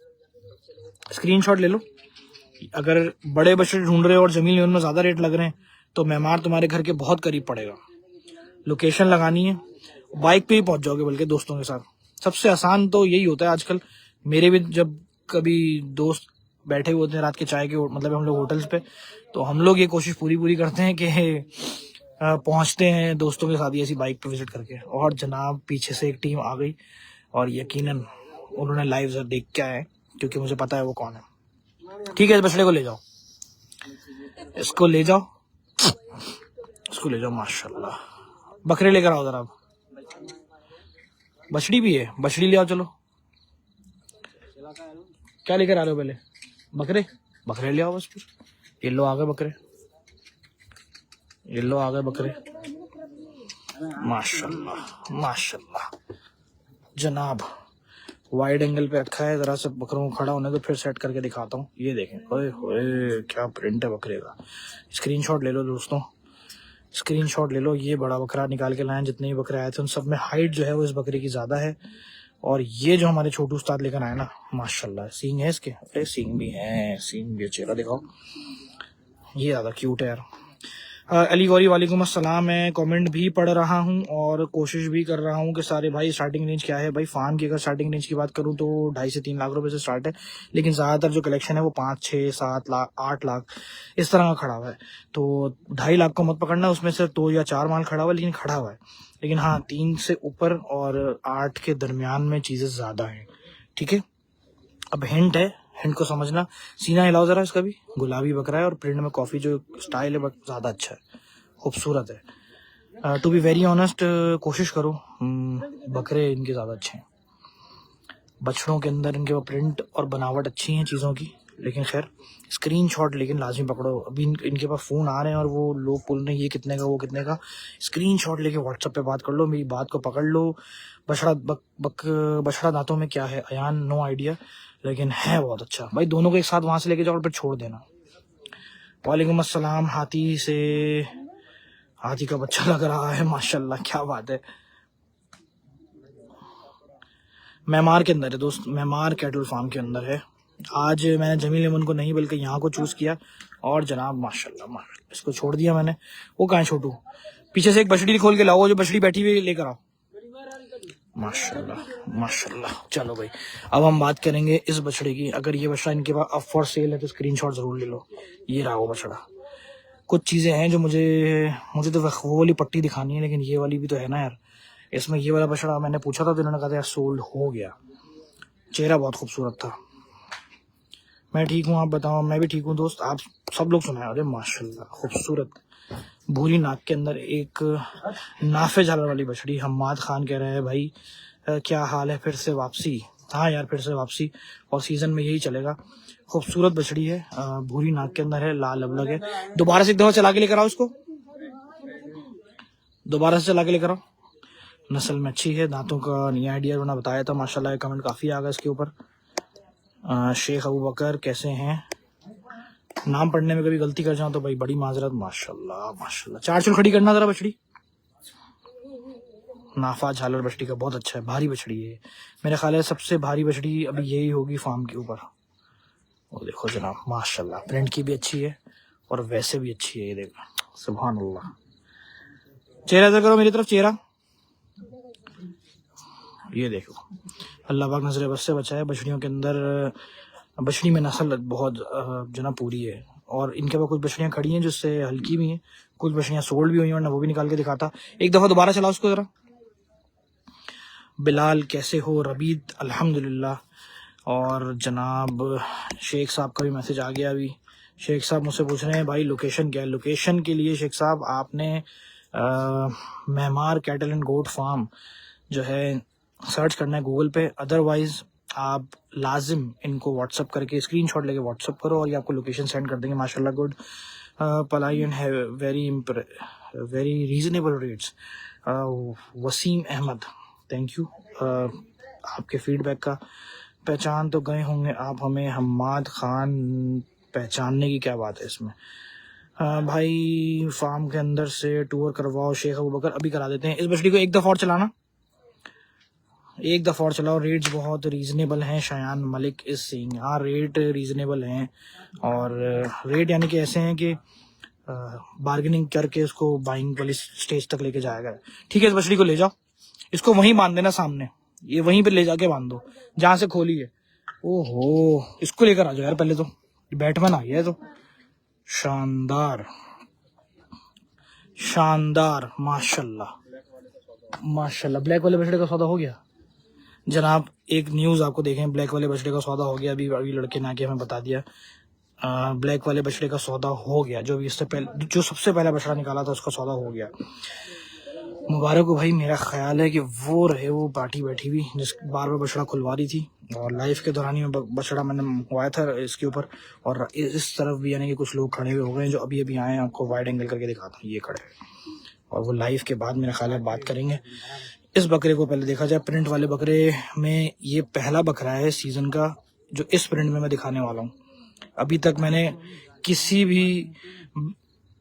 A: स्क्रीनशॉट ले लो। अगर बड़े बछड़े ढूंढ रहे हो और जमीन में ज्यादा रेट लग रहे हैं, तो मेमार तुम्हारे घर के बहुत करीब पड़ेगा। लोकेशन लगानी है, बाइक पे ही पहुंच जाओगे, बल्कि दोस्तों के साथ सबसे आसान तो यही होता है आजकल। मेरे भी जब कभी दोस्त बैठे हुए होते हैं रात के चाय के, मतलब हम लोग होटल्स पे, तो हम लोग ये कोशिश पूरी करते हैं कि पहुंचते हैं दोस्तों के साथ ऐसी बाइक पे विजिट करके। और जनाब पीछे से एक टीम आ गई, और यकीनन उन्होंने लाइव देख के आए, क्योंकि मुझे पता है वो कौन है। ठीक है, इस बछड़े को ले जाओ, इसको ले जाओ, इसको ले जाओ। माशाल्लाह, बकरे लेकर आओ जरा। बछड़ी भी है, बछड़ी ले आओ, चलो। क्या लेकर आ रहे हो पहले? बकरे ले आओ बस फिर। ये लो आ गए बकरे, ये लो आ गए बकरे। माशाल्लाह माशाल्लाह जनाब, वाइड एंगल पे रखा है, जरा सा बकरों को खड़ा होने तो फिर सेट करके दिखाता हूँ। ये देखें, ओए होए क्या प्रिंट है बकरे का। स्क्रीनशॉट ले लो दोस्तों, स्क्रीनशॉट ले लो। ये बड़ा बकरा निकाल के लाए, जितने भी बकरे आए थे उन सब में हाइट जो है वो इस बकरे की ज्यादा है। और ये जो हमारे छोटू उस्ताद लेकर आए ना, माशाल्लाह सींग है इसके, अरे सींग भी है, सींग भी, चेहरा दिखाओ, ये ज्यादा क्यूट है यार। अली गौरी वालेकुम अस्सलाम। मैं कमेंट भी पढ़ रहा हूँ और कोशिश भी कर रहा हूँ कि सारे भाई स्टार्टिंग रेंज क्या है। भाई फार्म की अगर स्टार्टिंग रेंज की बात करूँ तो 2.5 से 3 लाख रुपए से स्टार्ट है, लेकिन ज्यादातर जो कलेक्शन है वो 5, 6, 7 लाख, 8 लाख इस तरह का खड़ा हुआ है। तो 2.5 लाख को मत पकड़ना, उसमें से 2 या 4 माल खड़ा हुआ है, लेकिन खड़ा हुआ है। लेकिन हाँ 3 से ऊपर और 8 के दरमियान में चीजें ज्यादा है, ठीक है। अब हिंट है, हिंट को समझना। सीना हिलाओ जरा इसका भी, गुलाबी बकरा है और प्रिंट में कॉफी जो स्टाइल है ज्यादा अच्छा है, खूबसूरत है। टू बी वेरी ऑनेस्ट, कोशिश करो, बकरे इनके ज्यादा अच्छे हैं। बछड़ों के अंदर इनके प्रिंट और बनावट अच्छी हैं चीजों की, लेकिन खैर स्क्रीनशॉट लेकिन लाजमी पकड़ो। अभी इनके पास फोन आ रहे हैं और वो लोग बोल रहे हैं ये कितने का, वो कितने का। स्क्रीनशॉट लेके व्हाट्सएप पे बात कर लो, मेरी बात को पकड़ लो। बछड़ा दांतों में क्या है अयान, नो आइडिया, लेकिन है बहुत अच्छा। भाई दोनों को एक साथ वहां से लेके जाओ और फिर छोड़ देना। वालेकुम अस्सलाम। हाथी का बच्चा लग रहा है, माशाल्लाह क्या बात है। मैमार के अंदर है दोस्त, मैमार कैटल फार्म के अंदर है। आज मैंने जमील अमन को नहीं बल्कि यहाँ को चूज किया और जनाब माशाल्लाह माशाल्लाह इसको छोड़ दिया मैंने। वो कहाँ है छोटू, पीछे से एक बछड़ी खोल के लाओ, जो बछड़ी बैठी हुई लेकर आओ। माशाल्लाह माशाल्लाह। चलो भाई अब हम बात करेंगे इस बछड़े की। अगर ये बछड़ा इनके पास अब फॉर सेल है तो स्क्रीनशॉट जरूर ले लो। ये रहा वो बछड़ा। कुछ चीजें हैं जो मुझे तो वो वाली पट्टी दिखानी है, लेकिन ये वाली भी तो है ना यार। इसमें ये वाला बछड़ा मैंने पूछा था तो इन्होंने कहा था यार सोल्ड हो गया। चेहरा बहुत खूबसूरत था। मैं ठीक हूँ, आप बताओ। मैं भी ठीक हूँ दोस्त, आप सब लोग सुनाए। अरे माशाल्लाह खूबसूरत भूरी नाक के अंदर एक नाफे झालर वाली बछड़ी। हम्माद खान कह रहे हैं भाई क्या हाल है, फिर से वापसी। हाँ यार फिर से वापसी, और सीजन में यही चलेगा। खूबसूरत बछड़ी है, भूरी नाक के अंदर है, लाल लबलग है। दोबारा से एक दफा चला के लेकर आओ इसको, दोबारा से चला के लेकर आओ। नस्ल में अच्छी है, दांतों का नहीं आइडिया, उन्होंने बताया था। माशाल्लाह कमेंट काफी आ गया इसके ऊपर। शेख अबू बकर कैसे हैं, नाम पढ़ने में कभी गलती कर जाऊं तो भाई बड़ी माजरत। माशाल्लाह माशाल्लाह। 4 चुल खड़ी करना जरा बछड़ी। नाफा झालर बछड़ी का बहुत अच्छा है, भारी बछड़ी है। मेरे ख्याल है सबसे भारी बछड़ी अभी यही होगी फार्म के ऊपर। वो देखो जनाब माशाल्लाह, प्रिंट की भी अच्छी है और वैसे भी अच्छी है। ये देखो सुभान अल्लाह। चेहरा इधर करो मेरी तरफ, चेहरा। ये देखो अल्लाह पाक नजर बस से बचाए। बछड़ियों के अंदर, बछड़ी में नस्ल बहुत जना पूरी है, और इनके पास कुछ बछड़ियां खड़ी हैं जिससे हल्की भी हैं, कुछ बछड़ियां सोल्ड भी हुई हैं, वरना वो भी निकाल के दिखाता। एक दफा दोबारा चलाओ उसको जरा। बिलाल कैसे हो, रबीद अल्हम्दुलिल्लाह। और जनाब शेख साहब का भी मैसेज आ गया अभी। शेख साहब मुझसे पूछ रहे हैं भाई लोकेशन क्या है। लोकेशन के लिए शेख साहब आपने मैमार कैटल एंड गोट फार्म जो है सर्च करना है गूगल पे। अदरवाइज आप लाजिम इनको व्हाट्सअप करके स्क्रीनशॉट लेके व्हाट्सअप करो और ये आपको लोकेशन सेंड कर देंगे। माशाल्लाह गुड पलाई एंड है very reasonable rates. Waseem Ahmed thank you आपके फीडबैक का। पहचान तो गए होंगे आप हमें, हम्माद खान पहचानने की क्या बात है इसमें। भाई फार्म के अंदर से टूर करवाओ शेख अबू बकर, अभी करा देते हैं। इस बछड़ी को एक दफा और चलाना, एक दफा और चलाओ। रेट्स बहुत रीजनेबल हैं। शयान मलिक इस सिंह, हाँ रेट रीजनेबल हैं, और रेट यानी कि ऐसे हैं कि बार्गेनिंग करके उसको बाइंग वाली स्टेज तक लेके जाएगा। ठीक है इस बछड़ी को ले जाओ, इसको वहीं बांध देना सामने, ये वहीं पे ले जाके बांध दो जहां से खोली है। ओहो इसको लेकर आ जाओ यार, पहले तो बैटमैन आ गया है तो। शानदार शानदार माशाल्लाह माशाल्लाह। ब्लैक वाले बछड़े का सौदा हो गया जनाब। एक न्यूज आपको देखें, ब्लैक वाले बछड़े का सौदा हो गया। अभी लड़के ने आके हमें बता दिया ब्लैक वाले बछड़े का सौदा हो गया। जो इससे पहले जो सबसे पहला बछड़ा निकाला था उसका सौदा हो गया। मुबारक हो भाई। मेरा ख्याल है कि वो रहे वो पार्टी बैठी हुई जिस बार बार बछड़ा खुलवा रही थी, और लाइफ के दौरान ही बछड़ा मैंने मंगवाया था इसके ऊपर। और इस तरफ भी यानी कि कुछ लोग खड़े हुए हो गए जो अभी अभी आए हैं। आपको वाइड एंगल करके दिखाता हूँ, ये खड़े हैं और वो लाइफ के बाद मेरा ख्याल है बात करेंगे। इस बकरे को पहले देखा जाए, प्रिंट वाले बकरे में ये पहला बकरा है सीजन का जो इस प्रिंट में मैं दिखाने वाला हूँ। अभी तक मैंने किसी भी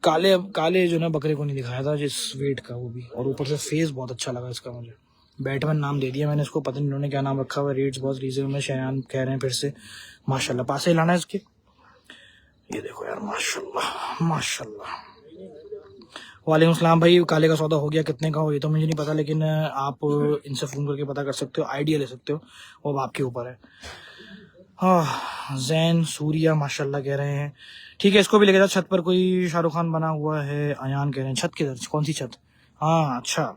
A: काले काले जो ना बकरे को नहीं दिखाया था जिस वेट का, वो भी। और ऊपर से फेस बहुत अच्छा लगा इसका मुझे। बैटमैन नाम दे दिया मैंने इसको, पता नहीं इन्होंने क्या नाम रखा हुआ है। रेट्स बहुत रीजनेबल में शयान कह रहे हैं फिर से। माशाल्लाह, पास से लाना है इसके। ये देखो यार, माशाल्लाह माशाल्लाह। वालेकुम सलाम भाई, काले का सौदा हो गया, कितने का हो ये तो मुझे नहीं पता, लेकिन आप इनसे फोन करके पता कर सकते हो, आइडिया ले सकते हो, वो आपके ऊपर है। हाँ, जैन सूर्या माशाल्लाह कह रहे हैं। ठीक है, इसको भी लेके जाओ। छत पर कोई शाहरुख खान बना हुआ है, अयान कह रहे हैं। छत किधर, कौन सी छत? हाँ अच्छा,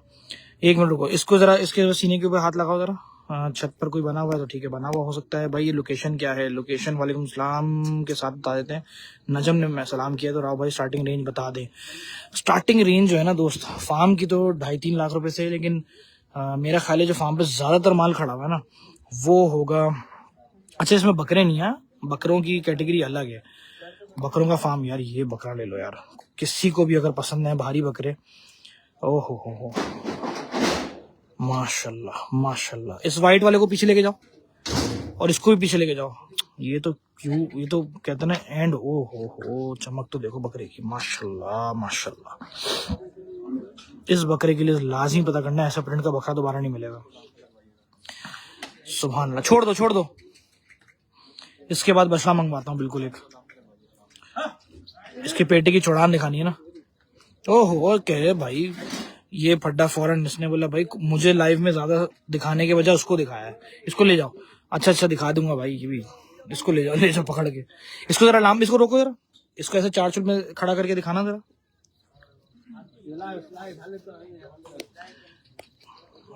A: एक मिनट रुको, इसको जरा इसके सीने के ऊपर हाथ लगाओ जरा। छत पर कोई बना हुआ है तो ठीक है, बना हुआ हो सकता है भाई। ये लोकेशन क्या है? लोकेशन वालेकुम सलाम के साथ बता देते हैं। नजम ने मैं सलाम किया तो राव भाई स्टार्टिंग रेंज बता दें। स्टार्टिंग रेंज जो है ना दोस्त, फार्म की तो 2.5-3 लाख रुपए से, लेकिन मेरा ख्याल है जो फार्म पे ज्यादातर माल खड़ा हुआ है ना वो होगा। अच्छा, इसमें बकरे नहीं है, बकरों की कैटेगरी अलग है। बकरों का फार्म, यार ये बकरा ले लो यार, किसी को भी अगर पसंद है भारी बकरे। ओहो हो, माशाल्लाह माशाल्लाह। इस वाइट वाले को पीछे लेके जाओ और इसको भी पीछे लेके जाओ। ये तो क्यों, ये तो कहते ना एंड। ओ हो, चमक तो देखो बकरे की, माशाल्लाह माशाल्लाह। इस बकरे के लिए लाजमी पता करना है, ऐसा प्रिंट का बकरा दोबारा नहीं मिलेगा। सुभान अल्लाह। छोड़ दो छोड़ दो, इसके बाद बछड़ा मंगवाता हूँ बिल्कुल एक। इसके पेटे की चौड़ान दिखानी है ना। ओहो, कह रहे भाई ये फड्डा फौरन इसने बोला भाई मुझे लाइव में ज्यादा दिखाने के बजाय उसको दिखाया है, इसको ले जाओ। अच्छा अच्छा, दिखा दूंगा भाई ये भी, इसको ले जाओ, ले जाओ पकड़ के। इसको जरा लाम, इसको रोको जरा, इसको ऐसे 4 चुट में खड़ा करके दिखाना जरा।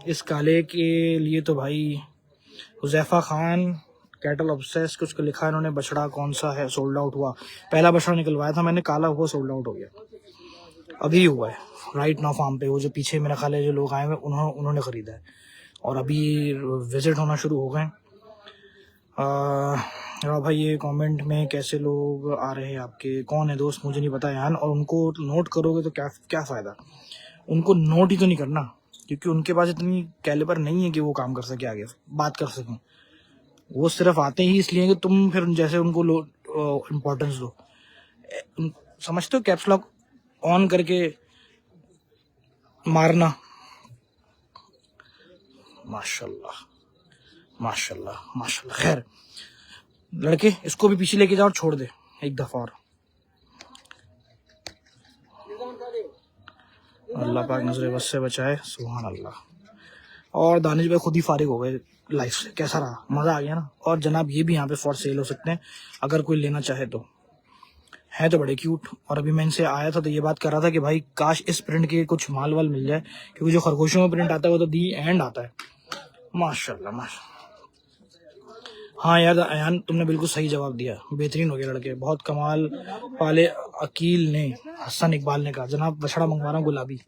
A: इस काले के लिए तो भाई हुजैफा खान कैटल ऑब्सेस कुछ लिखा है इन्होंने। बछड़ा कौन सा है? सोल्ड आउट हुआ, पहला बछड़ा निकलवाया था मैंने, काला हुआ, सोल्ड आउट हो गया, अभी हुआ है राइट नाउ फार्म पे। वो जो पीछे मेरा ख्याल है जो लोग आए हुए उन्होंने खरीदा है और अभी विजिट होना शुरू हो गए। भाई ये कमेंट में कैसे लोग आ रहे हैं आपके, कौन है दोस्त मुझे नहीं पता यार। और उनको नोट करोगे तो क्या क्या फायदा, उनको नोट ही तो नहीं करना, क्योंकि उनके पास इतनी कैलिबर नहीं है कि वो काम कर सके, आगे बात कर सकें। वो सिर्फ आते ही इसलिए कि तुम फिर जैसे उनको इम्पोर्टेंस दो। समझते हो, कैप्स लॉक ऑन करके मारना। माशाल्लाह माशाल्लाह माशाल्लाह। खैर लड़के, इसको भी पीछे लेके जाओ और छोड़ दे एक दफा और। अल्लाह पाक नजर बस से बचाए, सुभान अल्लाह। और दानिश भाई खुद ही फारिग हो गए लाइफ से, कैसा रहा? मजा आ गया ना। और जनाब ये भी यहाँ पे फॉर सेल हो सकते हैं अगर कोई लेना चाहे तो, है तो बड़े क्यूट। और अभी मैं इनसे आया था तो ये बात कर रहा था कि भाई काश इस प्रिंट के कुछ माल वाल मिल जाए, क्योंकि जो खरगोशों में प्रिंट आता है वो तो दी एंड आता है। माशाल्लाह माशाल्लाह। हाँ यार अयान, तुमने बिल्कुल सही जवाब दिया, बेहतरीन हो गया लड़के, बहुत कमाल पाले। अकील ने, हसन इकबाल ने कहा जनाब बछड़ा मंगवा रहा हूँ गुलाबी।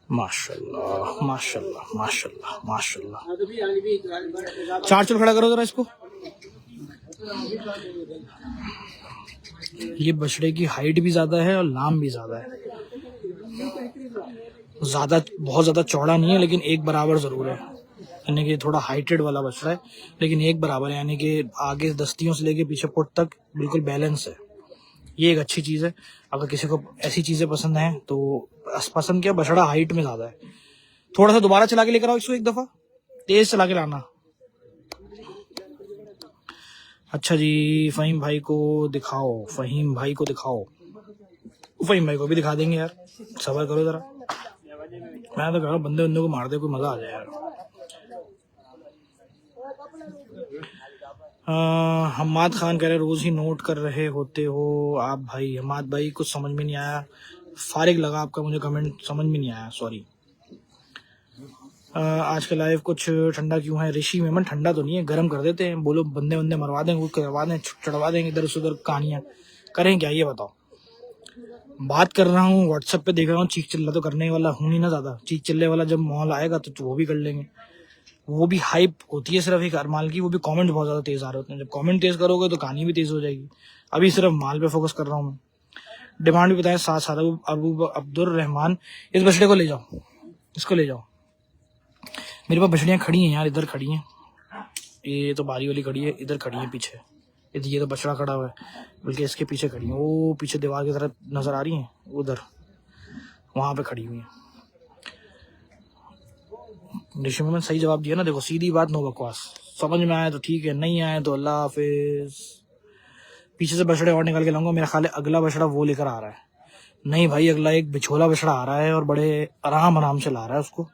A: माशाल्लाह माशाल्लाह माशाल्लाह माशाल्लाह। 4 चुल खड़ा करो जरा इसको। ये बछड़े की हाइट भी ज्यादा है और लाम भी ज्यादा है, ज्यादा बहुत ज्यादा चौड़ा नहीं है लेकिन एक बराबर जरूर है, यानी कि थोड़ा हाइटेड वाला बछड़ा है लेकिन एक बराबर है, यानी कि आगे दस्तियों से लेके पीछे पुट तक बिल्कुल बैलेंस है। ये एक अच्छी चीज है, अगर किसी को ऐसी चीजें पसंद है तो पसंद क्या, बछड़ा हाइट में ज्यादा है। थोड़ा सा दोबारा चला के लेकर आओ इसको, एक दफा तेज चला के लाना। अच्छा जी, फहीम भाई को दिखाओ, फहीम भाई को दिखाओ, फहीम भाई को भी दिखा देंगे यार, सबर करो जरा। मैं तो कह रहा हूँ बंदे को मार दे, कोई मजा आ जाए यार। हम्माद खान कह रहे रोज ही नोट कर रहे होते हो आप भाई। हम्माद भाई कुछ समझ में नहीं आया, फारिग लगा आपका मुझे कमेंट, समझ में नहीं आया, सॉरी। आज का लाइव कुछ ठंडा क्यों है? ऋषि मेमन ठंडा तो नहीं है, गर्म कर देते हैं, बोलो बंदे बंदे मरवा देंगे, वो करवा दें, चढ़वा देंगे इधर से उधर कहानियां, करें क्या ये बताओ। बात कर रहा हूँ व्हाट्सएप पे, देख रहा हूँ चीख चिल्ला तो करने वाला हूँ नहीं ना ज्यादा, चीख चिल्ले वाला जब माहौल आएगा तो वो भी कर लेंगे। वो भी हाइप होती है सिर्फ एक माल की, वो भी कमेंट बहुत ज्यादा तेज आ रहे होते हैं, जब कमेंट तेज करोगे तो कहानी भी तेज हो जाएगी। अभी सिर्फ माल पे फोकस कर रहा हूँ मैं। डिमांड भी बताएं साथ साथ। अबू अब्दुल रहमान, इस बछड़े को ले जाओ, इसको ले जाओ। मेरे पास बछड़ियाँ खड़ी हैं यार, इधर खड़ी हैं, ये तो बारी वाली खड़ी है, इधर खड़ी है पीछे, ये तो बछड़ा खड़ा हुआ है, बल्कि इसके पीछे खड़ी है, वो पीछे दीवार की तरफ नजर आ रही है, उधर वहां पे खड़ी हुई है। निशिमा में सही जवाब दिया ना, देखो सीधी बात, नो बकवास। समझ में आया तो ठीक है, नहीं आया तो अल्लाह हाफिज। पीछे से बछड़े और निकाल के लाऊंगा, मेरा ख्याल है अगला बछड़ा वो लेकर आ रहा है। नहीं भाई, अगला एक बिछोला बछड़ा आ रहा है और बड़े आराम आराम से ला रहा है उसको,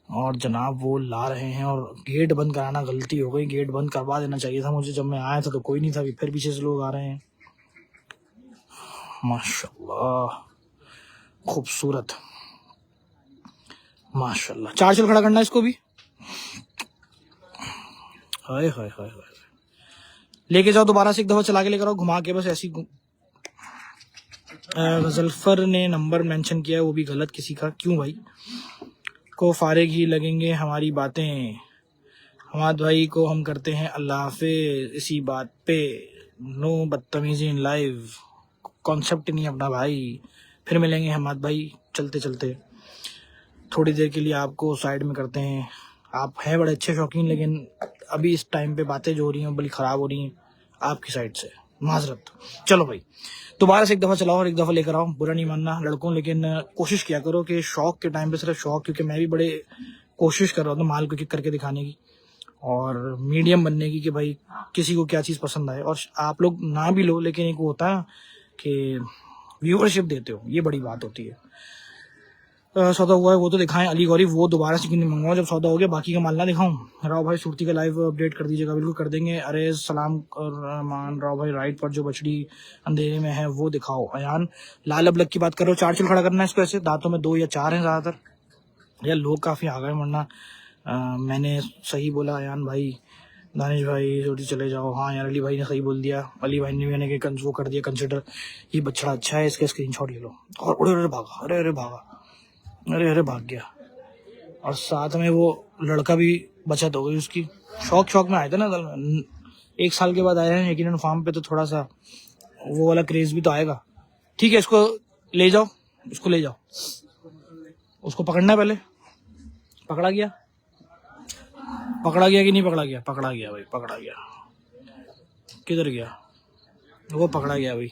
A: और जनाब वो ला रहे हैं। और गेट बंद कराना गलती हो गई, गेट बंद करवा देना चाहिए था मुझे, जब मैं आया था तो कोई नहीं था, फिर पीछे से लोग आ रहे हैं। माशाल्लाह खूबसूरत, माशाल्लाह। 4 चल खड़ा करना इसको भी, हाय हाय हाय हाय। लेके जाओ दोबारा से, एक दफा चला के लेकर आओ, घुमा के बस ऐसी। गजल्फर ने नंबर मेंशन किया है, वो भी गलत किसी का, क्यों भाई? को फारिग ही लगेंगे हमारी बातें, हमाद भाई को हम करते हैं अल्लाह हाफिज इसी बात पे। नो बदतमीजी इन लाइव, कॉन्सेप्ट नहीं अपना भाई। फिर मिलेंगे हमाद भाई चलते चलते, थोड़ी देर के लिए आपको साइड में करते हैं। आप हैं बड़े अच्छे शौकीन, लेकिन अभी इस टाइम पे बातें जो हो रही हैं बड़ी खराब हो रही हैं आपकी साइड से, माजरत। चलो भाई दोबारा से एक दफा चलाओ और एक दफा लेकर आओ, बुरा नहीं मानना लड़कों, लेकिन कोशिश किया करो कि शौक के टाइम पे सिर्फ शौक, क्योंकि मैं भी बड़े कोशिश कर रहा था माल को किक करके दिखाने की और मीडियम बनने की, कि भाई किसी को क्या चीज़ पसंद आए, और आप लोग ना भी लो, लेकिन एक वो होता है कि व्यूअरशिप देते हो, ये बड़ी बात होती है। सौदा हुआ है वो तो दिखाएं, अली गौरी वो दोबारा से क्यों नहीं मंगवाओ जब सौदा हो गया, बाकी का माल ना दिखाऊं। राव भाई सुरती का लाइव अपडेट कर दीजिएगा, बिल्कुल कर देंगे। अरे सलाम रहमान राव भाई, राइट पर जो बछड़ी अंधेरे में है वो दिखाओ। अयान लाल अबलग की बात करो, 4 चुल खड़ा करना है इसको, ऐसे दांतों में 2 या 4 हैं ज्यादातर, यार लोग काफी आ गए, वरना मैंने सही बोला अयान भाई। दानिश भाई छोटी चले जाओ, हाँ यार अली भाई ने सही बोल दिया, अली भाई ने मैंने वो कर दिया कंसिडर, ये बछड़ा अच्छा है, इसके स्क्रीनशॉट ले लो। और अरे अरे भागा, अरे अरे भागा, अरे अरे भाग गया, और साथ में वो लड़का भी बचत हो गई उसकी। शौक में आए थे ना असल में, 1 साल के बाद आए हैं यकीनन फार्म पे, तो थोड़ा सा वो वाला क्रेज भी तो आएगा। ठीक है इसको ले जाओ, इसको ले जाओ, उसको पकड़ना है पहले। पकड़ा गया, पकड़ा गया कि नहीं पकड़ा गया? पकड़ा गया भाई, पकड़ा गया। किधर गया वो? पकड़ा गया भाई।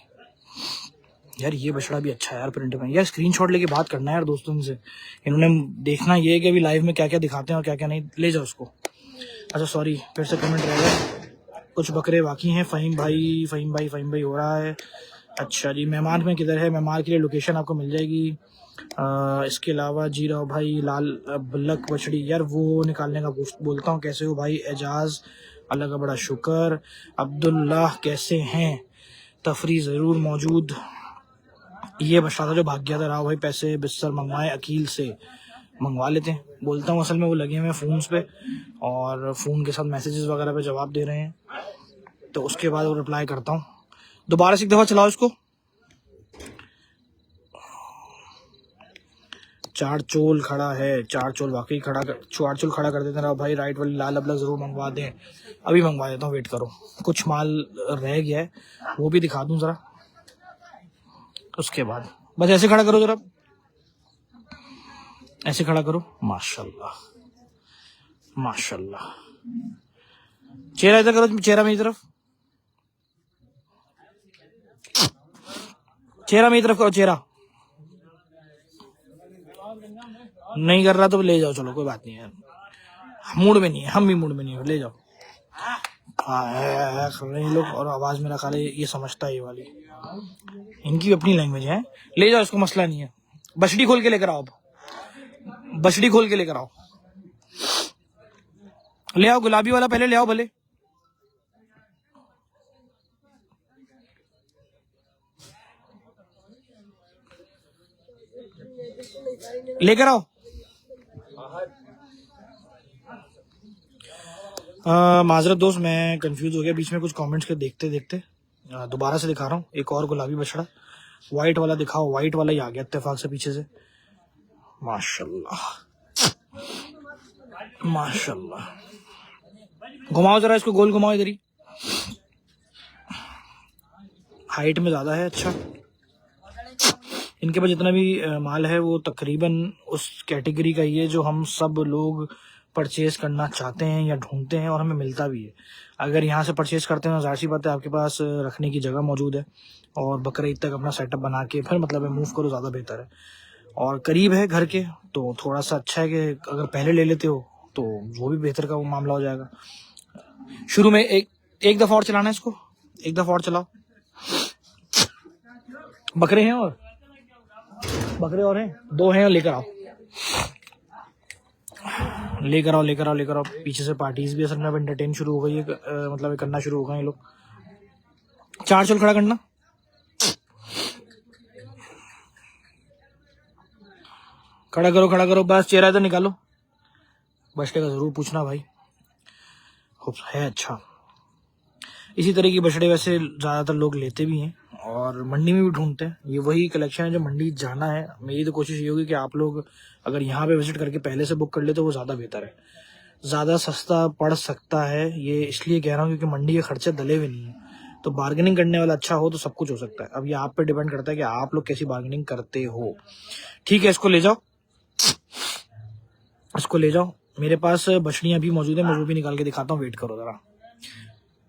A: यार ये बछड़ा भी अच्छा है यार, प्रिंट में। यार स्क्रीनशॉट लेके बात करना है यार दोस्तों से, इन्होंने देखना ये है कि अभी लाइव में क्या क्या दिखाते हैं और क्या क्या नहीं। ले जाओ उसको। अच्छा सॉरी, फिर से कमेंट रह गया, कुछ बकरे बाकी हैं। फहीम भाई हो रहा है। अच्छा जी, मेहमान में किधर है? मेहमान के लिए लोकेशन आपको मिल जाएगी। इसके अलावा जी राव भाई लाल बल्लक बछड़ी, यार वो निकालने का बोलता हूँ। कैसे हो भाई? एजाज अल्लाह का बड़ा शुक्र। अब्दुल्लाह कैसे हैं? तफरी ज़रूर मौजूद। ये बछड़ा था जो भाग गया था, राव भाई पैसे बिस्तर मंगवाए अकील से, मंगवा लेते हैं। बोलता हूँ असल में वो लगे हुए हैं फ़ोन्स पे, और फ़ोन के साथ मैसेजेस वगैरह पे जवाब दे रहे हैं, तो उसके बाद वो रिप्लाई करता हूँ। दोबारा से एक दफ़ा चलाओ इसको। 4 चोल खड़ा है, 4 चोल वाकई खड़ा कर, 4 चोल खड़ा कर देते हैं राव भाई। राइट वाली लाल अबलग ज़रूर मंगवा दें, अभी मंगवा देता हूँ, वेट करो। कुछ माल रह गया है वो भी दिखा दूँ ज़रा, उसके बाद। बस ऐसे खड़ा करो जरा, ऐसे खड़ा करो। माशाल्लाह माशाल्लाह। चेहरा इधर करो, चेहरा मेरी तरफ, चेहरा मेरी तरफ करो, चेहरा। नहीं कर रहा तो ले जाओ, चलो कोई बात नहीं है, मूड में नहीं है, हम भी मूड में नहीं है, ले जाओ। ये लोग, और आवाज मेरा ख्याल है ये समझता है, ये वाली इनकी अपनी लैंग्वेज है। ले जाओ इसको, मसला नहीं है। बछड़ी खोल के लेकर आओ, अब बछड़ी खोल के लेकर आओ, ले आओ। गुलाबी वाला पहले ले आओ भले। लेकर आओ। माजरत दोस्त, मैं कंफ्यूज हो गया बीच में कुछ कमेंट्स के देखते देखते। दोबारा से दिखा रहा हूँ, एक और गुलाबी बछड़ा। व्हाइट वाला दिखाओ, व्हाइट वाला ही आ गया इत्तेफाक से पीछे से। माशाल्लाह माशाल्लाह। घुमाओ जरा इसको, गोल घुमाओ इधर ही। हाइट में ज्यादा है, अच्छा इनके पास जितना भी माल है वो तकरीबन उस कैटेगरी का ही है जो हम सब लोग परचेज करना चाहते हैं या ढूंढते हैं, और हमें मिलता भी है। अगर यहाँ से परचेज करते हैं तो जाहिर सी बात है आपके पास रखने की जगह मौजूद है, और बकरीद तक अपना सेटअप बना के फिर मतलब मूव करो, ज़्यादा बेहतर है। और करीब है घर के तो थोड़ा सा अच्छा है कि अगर पहले ले लेते हो तो वो भी बेहतर का वो मामला हो जाएगा। शुरू में एक दफ़ा और चलाना है इसको, एक दफ़ा और चलाओ। बकरे हैं और बकरे और हैं, 2 हैं, लेकर आओ लेकर आओ लेकर आओ लेकर आओ। पीछे से पार्टीज भी असल में अब एंटरटेन शुरू हो गई है, मतलब करना शुरू हो गए ये लोग। 4 चल खड़ा करना, खड़ा करो, बस चेहरा इधर निकालो। बछड़े का जरूर पूछना भाई, खूब है अच्छा। इसी तरह की बछड़े वैसे ज्यादातर लोग लेते भी हैं और मंडी में भी ढूंढते हैं। ये वही कलेक्शन है जो मंडी जाना है। मेरी तो कोशिश ये होगी कि आप लोग अगर यहाँ पे विजिट करके पहले से बुक कर ले तो वो ज्यादा बेहतर है, ज्यादा सस्ता पड़ सकता है। ये इसलिए कह रहा हूँ क्योंकि मंडी के खर्चे दले हुए नहीं है, तो बार्गेनिंग करने वाला अच्छा हो तो सब कुछ हो सकता है। अब ये आप पे डिपेंड करता है कि आप लोग कैसी बार्गेनिंग करते हो। ठीक है, इसको ले जाओ, इसको ले जाओ। मेरे पास बछड़ियां भी मौजूद है, मैं वो भी निकाल के दिखाता हूँ, वेट करो जरा।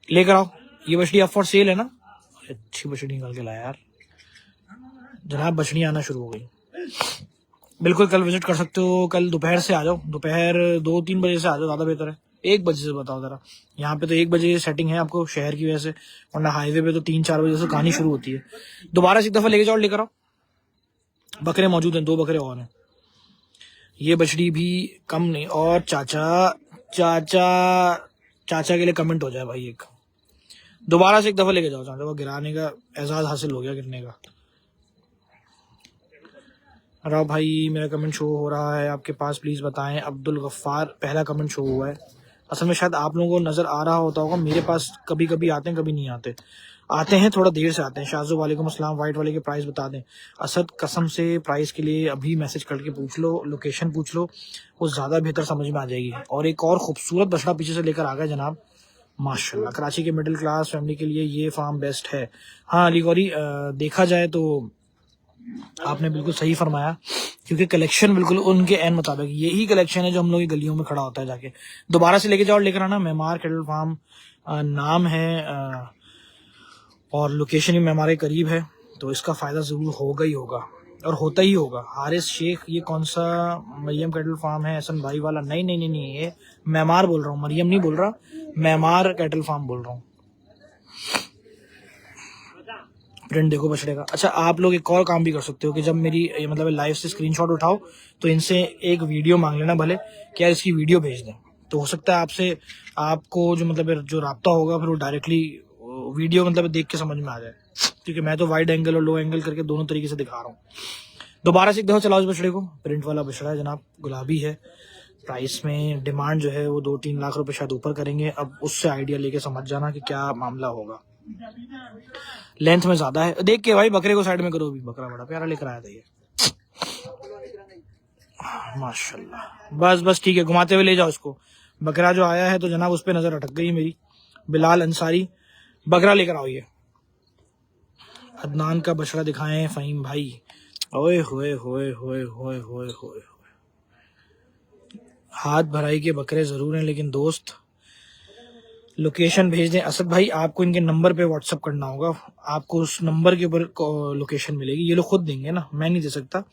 A: लेकर आओ, ये बछड़ी अब फॉर सेल है ना। अच्छी बछड़ी निकाल के लाया यार जनाब, बछड़ियां आना शुरू हो गई। बिल्कुल कल विजिट कर सकते हो, कल दोपहर से आ जाओ, दोपहर 2-3 बजे से आ जाओ, ज्यादा बेहतर है। 1 बजे से बताओ जरा, यहाँ पे तो 1 बजे सेटिंग है आपको शहर की वजह से, वरना हाईवे पे तो 3-4 बजे से कहानी शुरू होती है। दोबारा से एक दफा लेके जाओ, लेकर आओ। बकरे मौजूद हैं, 2 बकरे और हैं। ये बछड़ी भी कम नहीं। और चाचा के लिए कमेंट हो जाए भाई एक, दोबारा से एक दफा लेके जाओ। चाचा को गिराने का एजाज हासिल हो गया, गिरने का। राव भाई मेरा कमेंट शो हो रहा है आपके पास, प्लीज बताएं। अब्दुल गफ्फार पहला कमेंट शो हुआ है। असल में शायद आप लोगों को नजर आ रहा होगा, मेरे पास कभी कभी आते हैं, कभी नहीं आते। आते हैं थोड़ा देर से आते हैं। शाहजू वालेकुम अस्सलाम, वाइट वाले के प्राइस बता दें। असद कसम से प्राइस के लिए अभी मैसेज करके पूछ लो, लोकेशन पूछ लो, वो ज्यादा बेहतर समझ में आ जाएगी। और एक और खूबसूरत बछड़ा पीछे से लेकर आ गए जनाब, माशाल्लाह। कराची के मिडिल क्लास फैमिली के लिए ये फार्म बेस्ट है। हाँ अली गौरी, देखा जाए तो आपने बिल्कुल सही फरमाया, क्योंकि कलेक्शन बिल्कुल उनके एन मुताबिक यही कलेक्शन है जो हम लोग की गलियों में खड़ा होता है। जाके दोबारा से लेके जाओ, लेकर आना। मेमार कैटल फार्म नाम है, और लोकेशन भी मेमार के करीब है, तो इसका फायदा जरूर होगा ही होगा, और होता ही होगा। हारिस शेख, ये कौन सा मरियम कैटल फार्म है? हसन भाई वाला? नहीं नहीं नहीं नहीं, ये मेमार बोल रहा हूँ, मरियम नहीं बोल रहा, मेमार कैटल फार्म बोल रहा हूँ। प्रिंट देखो बछड़े का। अच्छा, आप लोग एक और काम भी कर सकते हो कि जब मेरी मतलब लाइव से स्क्रीनशॉट उठाओ तो इनसे एक वीडियो मांग लेना भले, क्या इसकी वीडियो भेज दें, तो हो सकता है आपसे आपको जो मतलब जो राब्ता होगा फिर वो डायरेक्टली वीडियो मतलब देख के समझ में आ जाए, क्योंकि मैं तो वाइड एंगल और लो एंगल करके दोनों तरीके से दिखा रहा हूँ। दोबारा से एक दफा चलाओ इस बछड़े को। प्रिंट वाला बछड़ा है जनाब, गुलाबी है। प्राइस में डिमांड जो है वो 2-3 लाख रुपए शायद ऊपर करेंगे। अब उससे आइडिया लेके समझ जाना कि क्या मामला होगा। लेंथ में ज्यादा है, देख के भाई बकरे को साइड में करो। भी बकरा बड़ा प्यारा लेकर आया था ये, माशाल्लाह। बस बस ठीक है, घुमाते हुए ले जाओ इसको। बकरा जो आया है तो जनाब उस पर नजर अटक गई मेरी। बिलाल अंसारी, बकरा लेकर आओ। ये अदनान का बछड़ा दिखाएं फहीम भाई। ओए होए होए होए होए होए होए, हाथ भराई के बकरे जरूर हैं, लेकिन दोस्त लोकेशन भेज दें। असद भाई आपको इनके नंबर पे व्हाट्सअप करना होगा, आपको उस नंबर के ऊपर लोकेशन मिलेगी। ये लोग खुद देंगे ना, मैं नहीं दे सकता।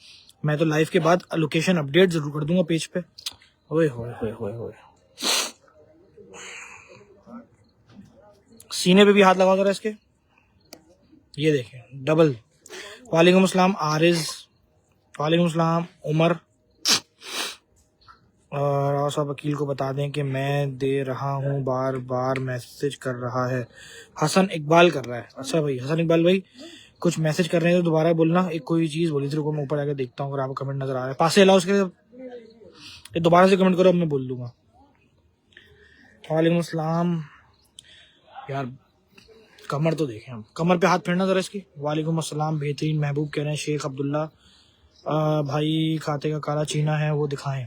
A: मैं तो लाइव के बाद लोकेशन अपडेट जरूर कर दूंगा पेज पे। ओए होए होए होए होए, सीने पे भी हाथ लगा कर इसके। ये देखें डबल। वालेकुम अस्सलाम आरिज, वालेकुम अस्सलाम उमर। और साहब वकील को बता दें कि मैं दे रहा हूँ, बार बार मैसेज कर रहा है। हसन इकबाल कर रहा है। अच्छा भाई हसन इकबाल भाई कुछ मैसेज कर रहे हैं तो दोबारा बोलना। एक कोई चीज बोली थी, रुको मैं ऊपर जाकर देखता हूँ अगर आपको कमेंट नजर आ रहा है। पास से लाओ उसके, दोबारा से कमेंट करो, अब मैं बोल दूंगा। वालेकुम अस्सलाम यार, कमर तो देखें हम, कमर पे हाथ फेरना जरा इसकी। वालेकुम अस्सलाम, बेहतरीन महबूब कह रहे हैं। शेख अब्दुल्ला भाई खाते का काला चीना है वो दिखाएं।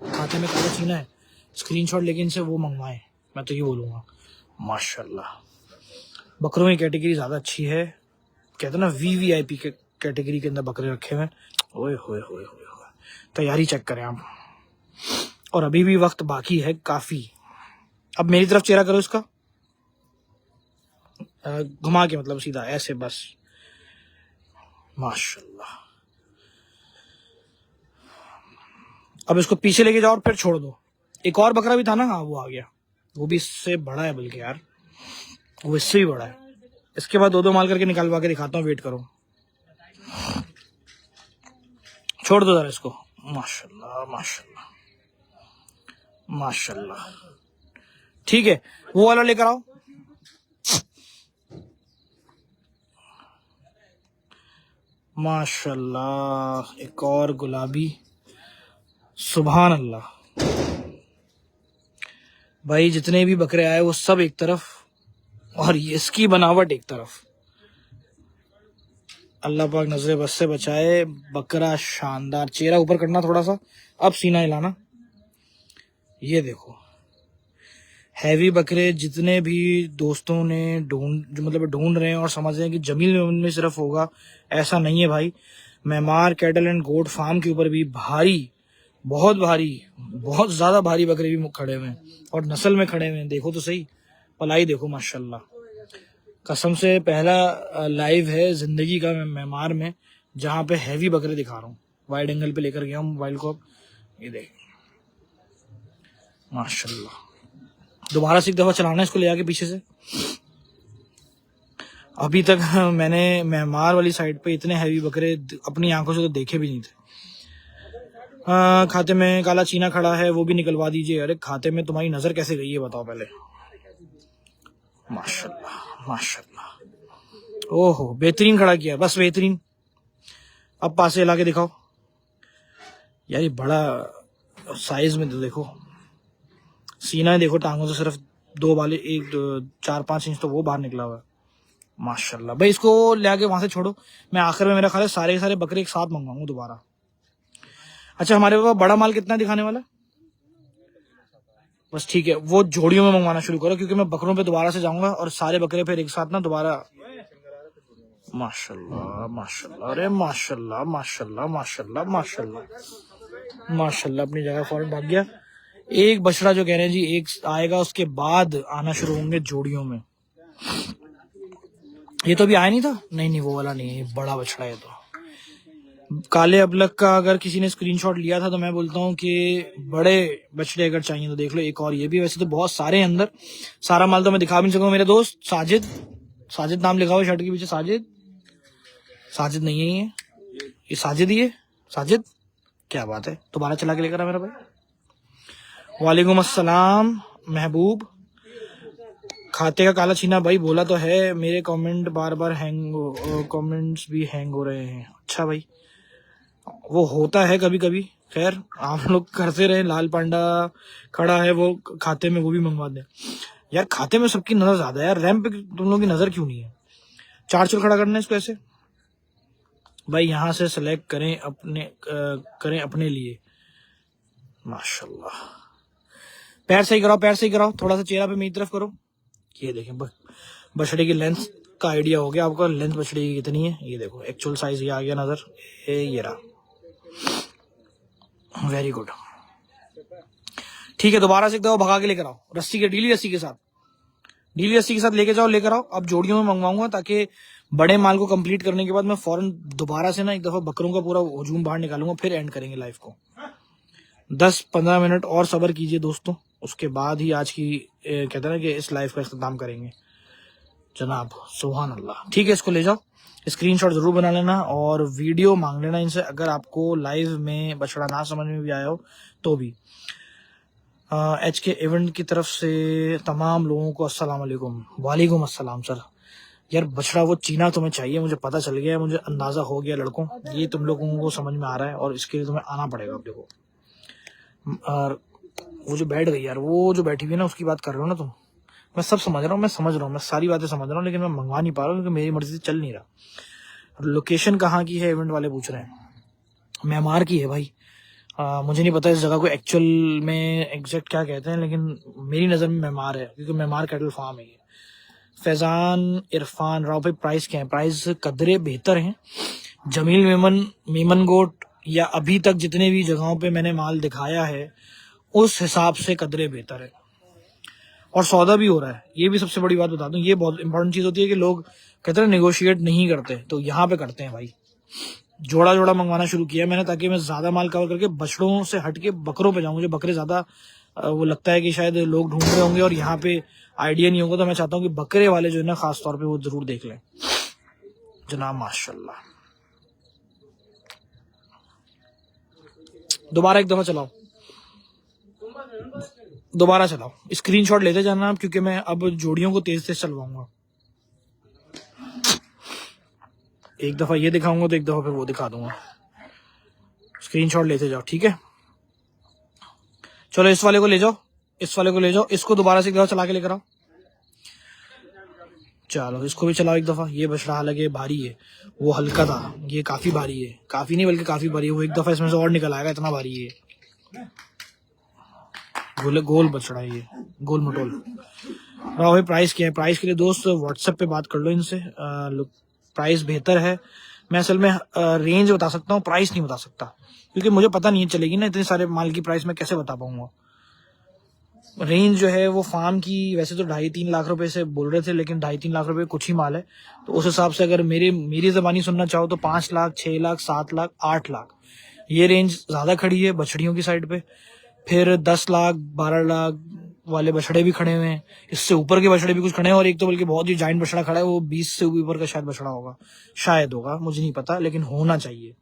A: खाते में काला चीना है, स्क्रीनशॉट लेके इनसे वो मंगवाएं, मैं तो ये बोलूंगा। माशाल्लाह बकरों की कैटेगरी ज्यादा अच्छी है, कहते ना VVIP के कैटेगरी के अंदर बकरे रखे हुए हैं। ओए होए होए होए होए, तैयारी चेक करें आप। और अभी भी वक्त बाकी है काफी। अब मेरी तरफ चेहरा करो इसका, घुमा के, मतलब सीधा ऐसे, बस। माशाल्लाह। अब इसको पीछे लेके जाओ और फिर छोड़ दो। एक और बकरा भी था ना, हाँ वो आ गया, वो भी इससे बड़ा है, बल्कि यार वो इससे भी बड़ा है। इसके बाद दो दो माल करके निकालवा के दिखाता हूँ, वेट करो। छोड़ दो जरा इसको। माशाल्लाह माशाल्लाह माशाल्लाह। ठीक है, वो वाला लेकर आओ। माशाल्लाह, एक और गुलाबी। सुभान अल्लाह। भाई जितने भी बकरे आए वो सब एक तरफ, और इसकी बनावट एक तरफ। अल्लाह पाक नजरे बस से बचाए। बकरा शानदार। चेहरा ऊपर करना थोड़ा सा, अब सीना हिलाना। ये देखो, हैवी बकरे जितने भी दोस्तों ने ढूंढ रहे हैं और समझ रहे हैं कि जमील में सिर्फ होगा, ऐसा नहीं है भाई। Memar cattle and goat farm के ऊपर भी भारी, बहुत भारी, बहुत ज्यादा भारी बकरे भी खड़े हुए हैं, और नस्ल में खड़े हुए हैं। देखो तो सही, पलाई देखो माशाल्लाह। कसम से पहला लाइव है जिंदगी का मेमार में जहां पे हैवी बकरे दिखा रहा हूँ। वाइड एंगल पे लेकर गया हूँ मोबाइल को। ये देख माशाल्लाह। दोबारा से एक दफा चलाना है इसको ले आके पीछे से। अभी तक मैंने मेमार वाली साइड पे इतने हैवी बकरे अपनी आंखों से तो देखे भी नहीं थे। खाते में काला चीना खड़ा है, वो भी निकलवा दीजिए। अरे खाते में तुम्हारी नजर कैसे गई है बताओ पहले। माशाल्लाह माशाल्लाह। ओहो, बेहतरीन खड़ा किया, बस बेहतरीन। अब पास से ला के दिखाओ यार, ये बड़ा साइज में तो देखो। सीना है देखो, टांगों से सिर्फ दो बाले, 4-5 इंच तो वो बाहर निकला हुआ है। माशाल्लाह। भाई इसको ले आके वहां से छोड़ो, मैं आखिर में मेरा ख्याल है सारे के सारे बकरे एक साथ मंगवाऊंगा दोबारा। अच्छा, हमारे पास बड़ा माल कितना दिखाने वाला? बस ठीक है, वो जोड़ियों में मंगवाना शुरू करो, क्योंकि मैं बकरों पे दोबारा से जाऊंगा और सारे बकरे फिर एक साथ ना दोबारा। माशाल्लाह माशाल्लाह। अरे माशाल्लाह माशाल्लाह माशाल्लाह माशाल्लाह माशाल्लाह। अपनी जगह फौरन भाग गया। एक बछड़ा जो कह रहे हैं जी, एक आएगा, उसके बाद आना शुरू होंगे जोड़ियों में। ये तो अभी आया नहीं था। नहीं, वो वाला नहीं है, बड़ा बछड़ा है। तो काले अबलक का अगर किसी ने स्क्रीनशॉट लिया था तो मैं बोलता हूँ कि बड़े बछड़े अगर चाहिए तो देख लो। एक और ये भी, वैसे तो बहुत सारे हैं अंदर, सारा माल तो मैं दिखा भी नहीं सकूंगा। मेरे दोस्त साजिद, साजिद नाम लिखा हुआ शर्ट के पीछे, साजिद। साजिद नहीं है ये साजिद ही है। साजिद, क्या बात है, दोबारा चला के लेकर आ मेरा भाई। वालेकुम अस्सलाम महबूब। खाते का काला छीना भाई बोला तो है, मेरे कमेंट बार बार कमेंट्स भी हैंग हो रहे हैं। अच्छा भाई, वो होता है कभी कभी। खैर, आप लोग करते रहे। लाल पांडा खड़ा है, वो खाते में, वो भी मंगवा दे यार। खाते में सबकी नजर ज्यादा है यार, रैंप पे तुम लोगों की नजर क्यों नहीं है? 4 चल खड़ा करना है इसको ऐसे भाई। यहाँ से सेलेक्ट करें अपने लिए। माशाल्लाह। पैर सही कराओ, पैर सही कराओ, थोड़ा सा चेहरा पे मेरी तरफ करो। ये देखें, बछड़े की लेंथ का आइडिया हो गया आपको। लेंथ बछड़े की कितनी है ये देखो, एक्चुअल साइज ये आ गया नजर। ये रहा, वेरी गुड। ठीक है, दोबारा से एक दफा भगा के लेकर आओ, रस्सी के, ढीली रस्सी के साथ लेके जाओ, लेकर आओ। अब जोड़ियों में मंगवाऊंगा, ताकि बड़े माल को कंप्लीट करने के बाद मैं फौरन दोबारा से ना एक दफा बकरों का पूरा हुजूम बाहर निकालूंगा, फिर एंड करेंगे लाइफ को। 10-15 मिनट और सब्र कीजिए दोस्तों, उसके बाद ही आज की कहते हैं ना कि इस लाइफ का इख्तिताम करेंगे जनाब। सुभान अल्लाह। ठीक है, इसको ले जाओ, स्क्रीनशॉट जरूर बना लेना और वीडियो मांग लेना इनसे, अगर आपको लाइव में बछड़ा ना समझ में भी आया हो तो भी। HK इवेंट की तरफ से तमाम लोगों को अस्सलाम वालेकुम। वालेकुम अस्सलाम सर। यार बछड़ा वो चीना तुम्हें चाहिए, मुझे पता चल गया है, मुझे अंदाजा हो गया लड़कों, ये तुम लोगों को समझ में आ रहा है, और इसके लिए तुम्हें आना पड़ेगा। अब देखो, और वो जो बैठ गई यार, वो जो बैठी हुई है ना, उसकी बात कर रहे हो ना तुम। मैं सब समझ रहा हूँ, मैं सारी बातें समझ रहा हूँ, लेकिन मैं मंगवा नहीं पा रहा हूँ क्योंकि मेरी मर्जी से चल नहीं रहा। लोकेशन कहाँ की है इवेंट वाले पूछ रहे हैं। मेमार की है भाई। मुझे नहीं पता इस जगह को एक्चुअल में एग्जैक्ट क्या कहते हैं, लेकिन मेरी नज़र में मेमार है, क्योंकि मेमार कैटल फार्म है ये। फैजान इरफान राव भाई, प्राइस क्या है? प्राइस कदरे बेहतर हैं, जमील मेमन गोट या अभी तक जितने भी जगहों पे मैंने माल दिखाया है उस हिसाब से कदरे बेहतर है और सौदा भी हो रहा है। ये भी सबसे बड़ी बात बता दूं, ये बहुत इंपॉर्टेंट चीज होती है कि लोग कहते हैं नेगोशिएट नहीं करते, तो यहाँ पे करते हैं भाई। जोड़ा जोड़ा मंगवाना शुरू किया मैंने ताकि मैं ज्यादा माल कवर करके बछड़ों से हटके बकरों पे जाऊं। मुझे बकरे ज्यादा वो लगता है कि शायद लोग ढूंढ रहे होंगे और यहाँ पे आइडिया नहीं होगा, तो मैं चाहता हूँ कि बकरे वाले जो है ना खास तौर पे वो जरूर देख लें। जनाब माशाल्लाह, दोबारा एक दफा चलाओ, दोबारा चलाओ, स्क्रीनशॉट लेते जाना आप, क्योंकि मैं अब जोड़ियों को तेज तेज चलवाऊंगा। एक दफा ये दिखाऊंगा तो एक दफा फिर वो दिखा दूंगा। स्क्रीनशॉट लेते जाओ, ठीक है। चलो इस वाले को ले जाओ, इस वाले को ले जाओ, इसको दोबारा से एक दफा चला के लेकर आओ। चलो इसको भी चलाओ एक दफा। ये बछड़ा हालांकि भारी है, वो हल्का था, ये काफी भारी है, काफी नहीं बल्कि काफी भारी है। वो एक दफा इसमें से और निकल आएगा, इतना भारी है। गोल बछड़ा है ये, गोल मटोल। भाई प्राइस क्या है? प्राइस के लिए दोस्त व्हाट्सएप पे बात कर लो इनसे। प्राइस बेहतर है। मैं असल में रेंज बता सकता हूँ, प्राइस नहीं बता सकता, क्योंकि मुझे पता नहीं चलेगी ना इतने सारे माल की प्राइस मैं कैसे बता पाऊंगा। रेंज जो है वो फार्म की वैसे तो 2.5-3 लाख रुपए से बोल रहे थे, लेकिन 2.5-3 लाख रुपए कुछ ही माल है। तो उस हिसाब से अगर मेरी जबानी सुनना चाहो तो 5 लाख, 6 लाख, 7 लाख, 8 लाख ये रेंज ज्यादा खड़ी है बछड़ियों की साइड पे। फिर 10 लाख, 12 लाख वाले बछड़े भी खड़े हुए हैं, इससे ऊपर के बछड़े भी कुछ खड़े हैं, और एक तो बल्कि बहुत ही जाइंट बछड़ा खड़ा है, वो 20 से ऊपर का शायद बछड़ा होगा, शायद होगा, मुझे नहीं पता, लेकिन होना चाहिए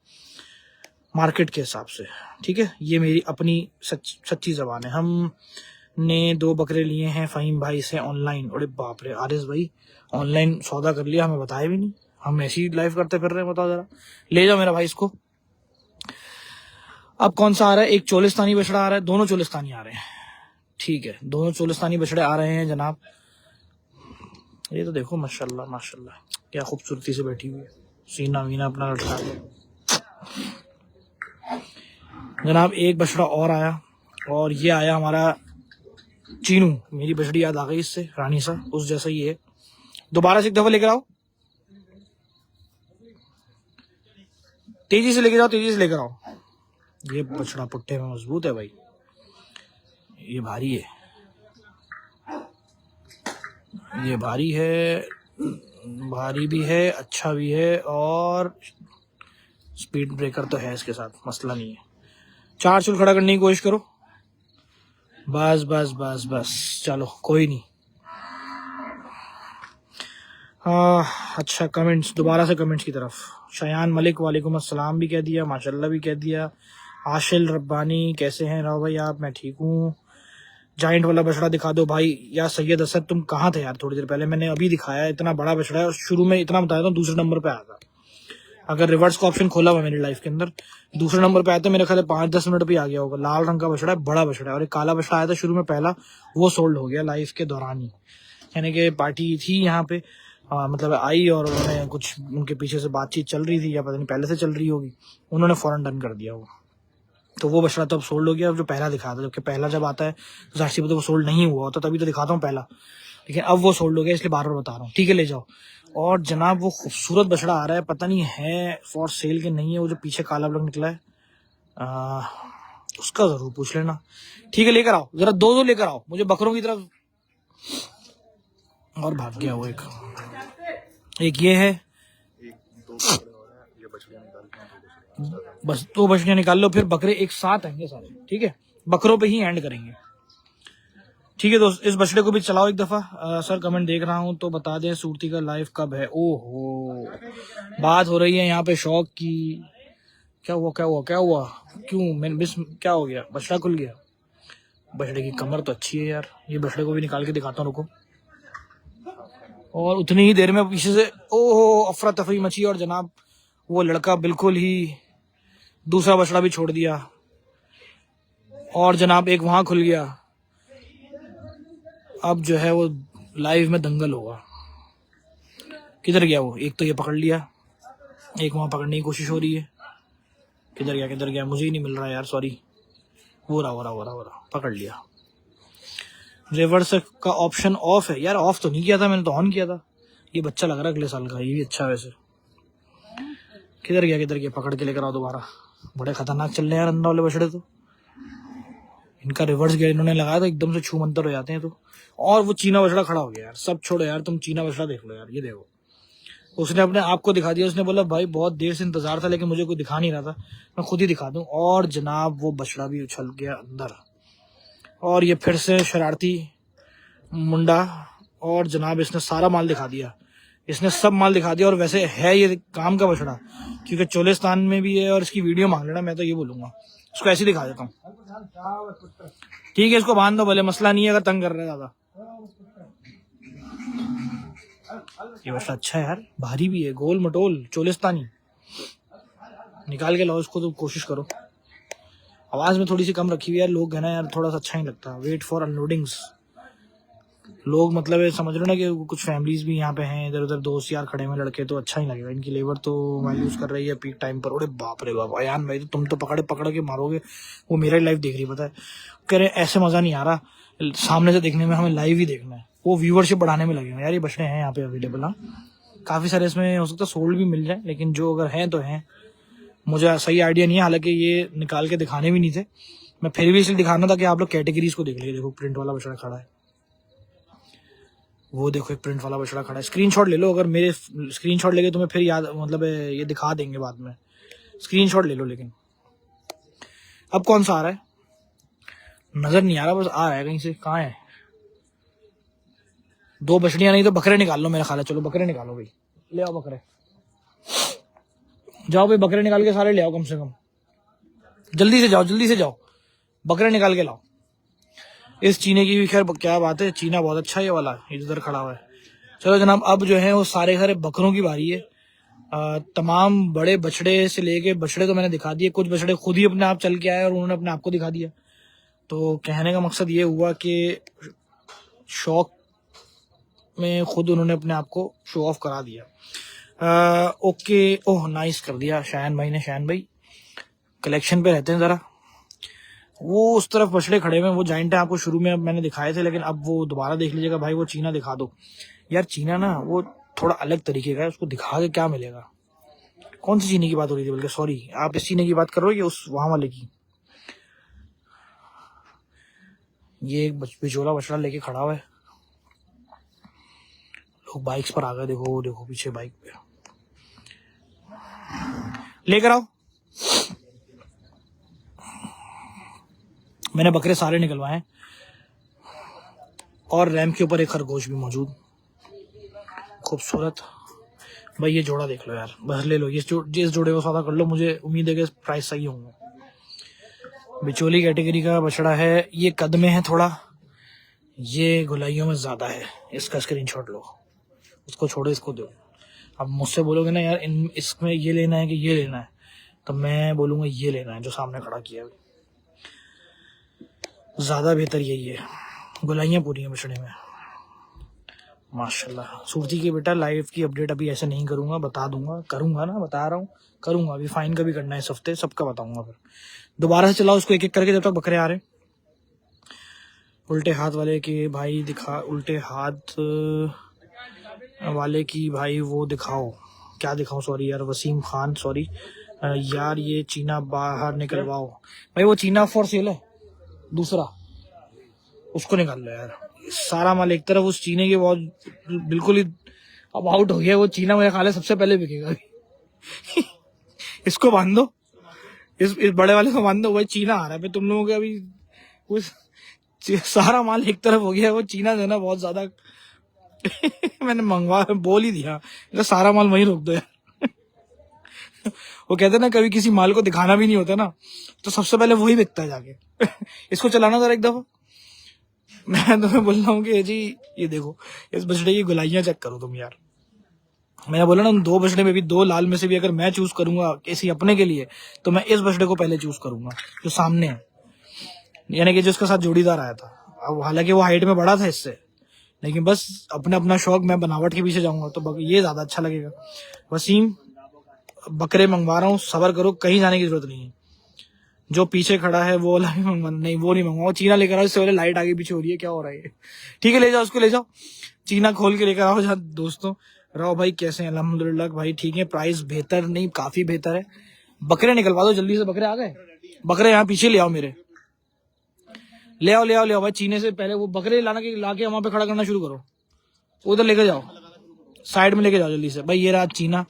A: मार्केट के हिसाब से। ठीक है, ये मेरी अपनी सच्ची जबान है। हमने 2 बकरे लिए हैं फहीम भाई से ऑनलाइन। अरे बाप रे आरिस भाई, ऑनलाइन सौदा कर लिया, हमें बताया भी नहीं, हम ऐसी लाइफ करते फिर रहे हैं। बताओ जरा, ले जाओ मेरा भाई इसको। अब कौन सा आ रहा है? एक चोलिस्तानी बछड़ा आ रहा है, दोनों चोलिस्तानी आ रहे हैं। ठीक है, दोनों चोलिस्तानी बछड़े आ रहे हैं जनाब। ये तो देखो माशाल्लाह माशाल्लाह, क्या खूबसूरती से बैठी हुई है, सीना वीना अपना लटका के। जनाब एक बछड़ा और आया, और ये आया हमारा चीनू। मेरी बछड़ी याद आ गई इससे, रानी सा, उस जैसा ही है। दोबारा से एक दफा लेकर आओ, तेजी से लेके जाओ, तेजी से लेकर आओ। ये बछड़ा पुट्टे में मजबूत है भाई, ये भारी है, ये भारी है, भारी भी है, अच्छा भी है, और स्पीड ब्रेकर तो है इसके साथ, मसला नहीं है। 4 चूल खड़ा करने की कोशिश करो, बस बस बस बस, चलो कोई नहीं। अच्छा कमेंट्स, दोबारा से कमेंट्स की तरफ। शयान मलिक वालेकुम अस्सलाम भी कह दिया, माशाल्लाह भी कह दिया। आशिल रब्बानी कैसे हैं राव भाई आप? मैं ठीक हूँ। जाइंट वाला बछड़ा दिखा दो भाई। यार सैयद असद तुम कहाँ थे यार? थोड़ी देर पहले मैंने अभी दिखाया, इतना बड़ा बछड़ा है, और शुरू में इतना बताया था, दूसरे नंबर पे आया था। अगर रिवर्स का ऑप्शन खोला हुआ मेरी लाइफ के अंदर, दूसरे नंबर पे आया था, मेरे ख्याल 5-10 मिनट पे आ गया होगा। लाल रंग का बछड़ा है, बड़ा बछड़ा है। और एक काला बछड़ा आया था शुरू में पहला, वो सोल्ड हो गया लाइफ के दौरान ही। यानी कि पार्टी थी यहाँ पे, मतलब आई, और उन्होंने कुछ उनके पीछे से बातचीत चल रही थी, या पता नहीं पहले से चल रही होगी, उन्होंने फौरन डन कर दिया वो। तो वो बछड़ा तो अब सोल्ड हो गया, जो पहला दिखा था। जबकि पहला जब आता है तो जाहिर सी बात है वो सोल्ड नहीं हुआ होता, तभी तो दिखाता हूँ पहला, लेकिन अब वो सोल्ड हो गया, इसलिए बार बार बता रहा हूँ। ठीक है, ले जाओ। और जनाब वो खूबसूरत बछड़ा आ रहा है, पता नहीं है फॉर सेल के नहीं है, वो जो पीछे काला ब्लॉक निकला है, उसका जरूर पूछ लेना। ठीक है, लेकर आओ जरा, 2 लेकर आओ, मुझे बकरों की तरफ। और भाग गया वो एक ये है, बस 2 बछड़ियां निकाल लो, फिर बकरे एक साथ आएंगे सारे। ठीक है, बकरों पे ही एंड करेंगे। ठीक है दोस्त, इस बछड़े को भी चलाओ एक दफा। सर कमेंट देख रहा हूं तो बता दें सूरती का लाइव कब है? ओहो, बात हो रही है यहाँ पे शौक की। क्या हुआ क्या हुआ क्या हुआ? क्यों मैं मिस, क्या हो गया? बछड़ा खुल गया? बछड़े की कमर तो अच्छी है यार, ये बछड़े को भी निकाल के दिखाता हूँ, रुको। और उतनी ही देर में पीछे से ओहो अफरा तफरी मची, और जनाब वो लड़का बिल्कुल ही दूसरा बछड़ा भी छोड़ दिया, और जनाब एक वहां खुल गया। अब जो है वो लाइव में दंगल होगा। किधर गया वो? एक तो ये पकड़ लिया, एक वहां पकड़ने की कोशिश हो रही है। किधर गया? मुझे ही नहीं मिल रहा यार, सॉरी। हो रहा, पकड़ लिया। रिवर्स का ऑप्शन ऑफ है यार, ऑफ तो नहीं किया था मैंने, तो ऑन किया था। ये बच्चा लग रहा है अगले साल का, ये भी अच्छा है वैसे। किधर गया, पकड़ के लेकर आओ दोबारा। बड़े खतरनाक चल रहे हैं यार अंडा वाले बछड़े तो। इनका रिवर्स गियर इन्होंने लगाया तो एकदम से छू मंतर हो जाते हैं तो। और वो चीना बछड़ा खड़ा हो गया यार। सब छोड़ो यार, तुम चीना बछड़ा देख लो यार, ये देखो। उसने अपने आप को दिखा दिया। उसने बोला भाई बहुत देर से इंतजार था लेकिन मुझे कोई दिखा नहीं रहा था, मैं खुद ही दिखा दूं। और जनाब वो बछड़ा भी उछल गया अंदर। और ये फिर से शरारती मुंडा। और जनाब इसने सारा माल दिखा दिया, इसने सब माल दिखा दिया। और वैसे है ये काम का बछड़ा, क्योंकि चोलिस्तान में भी है। और इसकी वीडियो मांग लेना, मैं तो ये बोलूंगा इसको ऐसे दिखा देता हूँ। ठीक है, इसको बांध दो भले, मसला नहीं है अगर तंग कर रहे हैं ज्यादा। ये बछड़ा अच्छा है यार, भारी भी है, गोल मटोल चोलिस्तानी। निकाल के लाओ इसको, तो कोशिश करो। आवाज में थोड़ी सी कम रखी हुई है, लोग है ना यार, थोड़ा सा अच्छा नहीं लगता। Wait for unloadings. लोग मतलब ये समझ लो ना कि कुछ फैमिलीज भी यहाँ पे हैं, इधर उधर दोस्त यार खड़े हुए लड़के, तो अच्छा नहीं लगेगा। इनकी लेबर तो मायूस कर रही है पीक टाइम पर। अरे बाप रे बाप, अयान भाई तो तुम तो पकड़ के मारोगे। वो मेरा ही लाइव देख रही पता है, कह रहे ऐसे मजा नहीं आ रहा सामने से देखने में, हमें लाइव ही देखना है। वो व्यूअरशिप बढ़ाने में लगे यार। ये बछड़े हैं यहाँ पे अवेलेबल। हाँ, काफी सारे इसमें हो सकता है सोल्ड भी मिल जाए, लेकिन जो अगर हैं तो हैं, मुझे सही आइडिया नहीं है। हालांकि ये निकाल के दिखाने भी नहीं थे, मैं फिर भी इसलिए दिखाना था कि आप लोग कैटेगरीज को देख लीजिए। देखो प्रिंट वाला बछड़ा खड़ा है, वो देखो एक प्रिंट वाला बछड़ा खड़ा है। स्क्रीनशॉट ले लो, अगर मेरे स्क्रीनशॉट लेके तुम्हें फिर याद मतलब ये दिखा देंगे बाद में। स्क्रीनशॉट ले लो। लेकिन अब कौन सा आ रहा है नजर नहीं आ रहा, बस आ रहा है कहीं से। कहाँ है? दो बछड़ियां नहीं तो बकरे निकाल लो मेरा ख्याल है। चलो बकरे निकालो भाई, ले आओ बकरे। जाओ भाई बकरे निकाल के सारे ले आओ, कम से कम जल्दी से जाओ, जल्दी से जाओ, बकरे निकाल के लाओ। इस चीने की भी खैर क्या बात है, चीना बहुत अच्छा है ये वाला, इधर खड़ा हुआ है। चलो जनाब, अब जो है वो सारे बकरों की बारी है। तमाम बड़े बछड़े से लेके बछड़े तो मैंने दिखा दिए, कुछ बछड़े खुद ही अपने आप चल के आए और उन्होंने अपने आप को दिखा दिया। तो कहने का मकसद ये हुआ कि शौक में खुद उन्होंने अपने आप को शो ऑफ करा दिया। ओके, ओह नाइस कर दिया शायन भाई ने। शायन भाई कलेक्शन पे रहते हैं जरा। वो उस तरफ बछड़े खड़े हुए हैं, वो जाइंट है, आपको शुरू में मैंने दिखाए थे, लेकिन अब वो दोबारा देख लीजिएगा। भाई वो चीना दिखा दो यार। चीना ना वो थोड़ा अलग तरीके का है, उसको दिखा के क्या मिलेगा। कौन सी चीनी की बात हो रही थी? बल्कि सॉरी, आप इस चीनी की बात कर रहे हो या उस वहां वाले की? ये एक बिचौला बछड़ा लेके खड़ा हुआ है। लोग बाइक्स पर आ गए, देखो देखो पीछे बाइक पे। लेकर आओ। मैंने बकरे सारे निकलवाए हैं और रैम के ऊपर एक खरगोश भी मौजूद, खूबसूरत। भाई ये जोड़ा देख लो यार, बस ले लो। जिस जोड़े को सौदा कर लो, मुझे उम्मीद है कि प्राइस सही होंगे। बिचौली कैटेगरी का बछड़ा है, ये कद में है थोड़ा, ये गुलाइयों में ज्यादा है। इसका स्क्रीनशॉट लो, उसको छोड़ो, इसको दो। अब मुझसे बोलोगे ना यार इसमें ये लेना है कि ये लेना है, तो मैं बोलूंगा ये लेना है जो सामने खड़ा किया है, ज्यादा बेहतर यही है। गुलाइयां पूरी हैं बछड़े में माशाल्लाह। सूरती की बेटा लाइव की अपडेट अभी ऐसे नहीं करूंगा, बता दूंगा, करूंगा ना, बता रहा हूँ करूंगा। अभी फाइन का भी करना है इस हफ्ते, सबका बताऊंगा। फिर दोबारा से चलाओ उसको एक एक करके जब तक बकरे आ रहे। उल्टे हाथ वाले की भाई दिखा, उल्टे हाथ वाले की भाई वो दिखाओ। क्या दिखाऊं? सॉरी यार, वसीम खान सॉरी यार। ये चीना बाहर निकलवाओ भाई। वो चीना फॉर सेल है दूसरा, उसको निकाल लो यार। सारा माल एक तरफ, उस चीने के बहुत बिल्कुल ही अब आउट हो गया वो चीना। मेरे ख्याल है सबसे पहले बिकेगा इसको बांध दो, इस बड़े वाले को बांध दो। भाई चीना आ रहा है तुम लोगों के अभी। उस सारा माल एक तरफ हो गया, वो चीना जो है ना बहुत ज्यादा मैंने मंगवा बोल ही दिया, सारा माल वहीं रोक दो यार वो कहते ना कभी किसी माल को दिखाना भी नहीं होता ना, तो सबसे पहले वही बिकता है जाके इसको चलाना जरा एक दफा। मैं तुम्हें बोल रहा हूँ कि जी ये देखो, इस बछड़े की गुलाइयां चेक करो तुम यार। मैंने बोला ना, दो बछड़े में भी, दो लाल में से भी अगर मैं चूज करूंगा किसी अपने के लिए, तो मैं इस बछड़े को पहले चूज करूंगा जो सामने है, यानी कि जिसके साथ जोड़ीदार आया था। अब हालांकि वो हाइट में बड़ा था इससे, लेकिन बस अपना अपना शौक, मैं बनावट के पीछे जाऊंगा तो ये ज्यादा अच्छा लगेगा। वसीम बकरे मंगवा रहा हूँ, सबर करो, कहीं जाने की जरूरत नहीं है। जो पीछे खड़ा है वो वाला भी मंगवा, नहीं वो नहीं मंगवाओ। चीना लेकर आओ, इससे पहले लाइट आगे पीछे हो रही है, क्या हो रहा है? ठीक है ले जाओ, उसको ले जाओ, चीना खोल के लेकर आओ दोस्तों। राव भाई कैसे हैं? अल्हम्दुलिल्लाह भाई ठीक है। प्राइस बेहतर नहीं, काफी बेहतर है। बकरे निकलवा दो जल्दी से, बकरे आ गए। बकरे यहाँ पीछे ले आओ मेरे, ले आओ ले आओ ले आओ भाई। चीने से पहले वो बकरे लाके वहां पे खड़ा करना शुरू करो। उधर लेके जाओ, साइड में लेके जाओ जल्दी से भाई। ये रहा चीना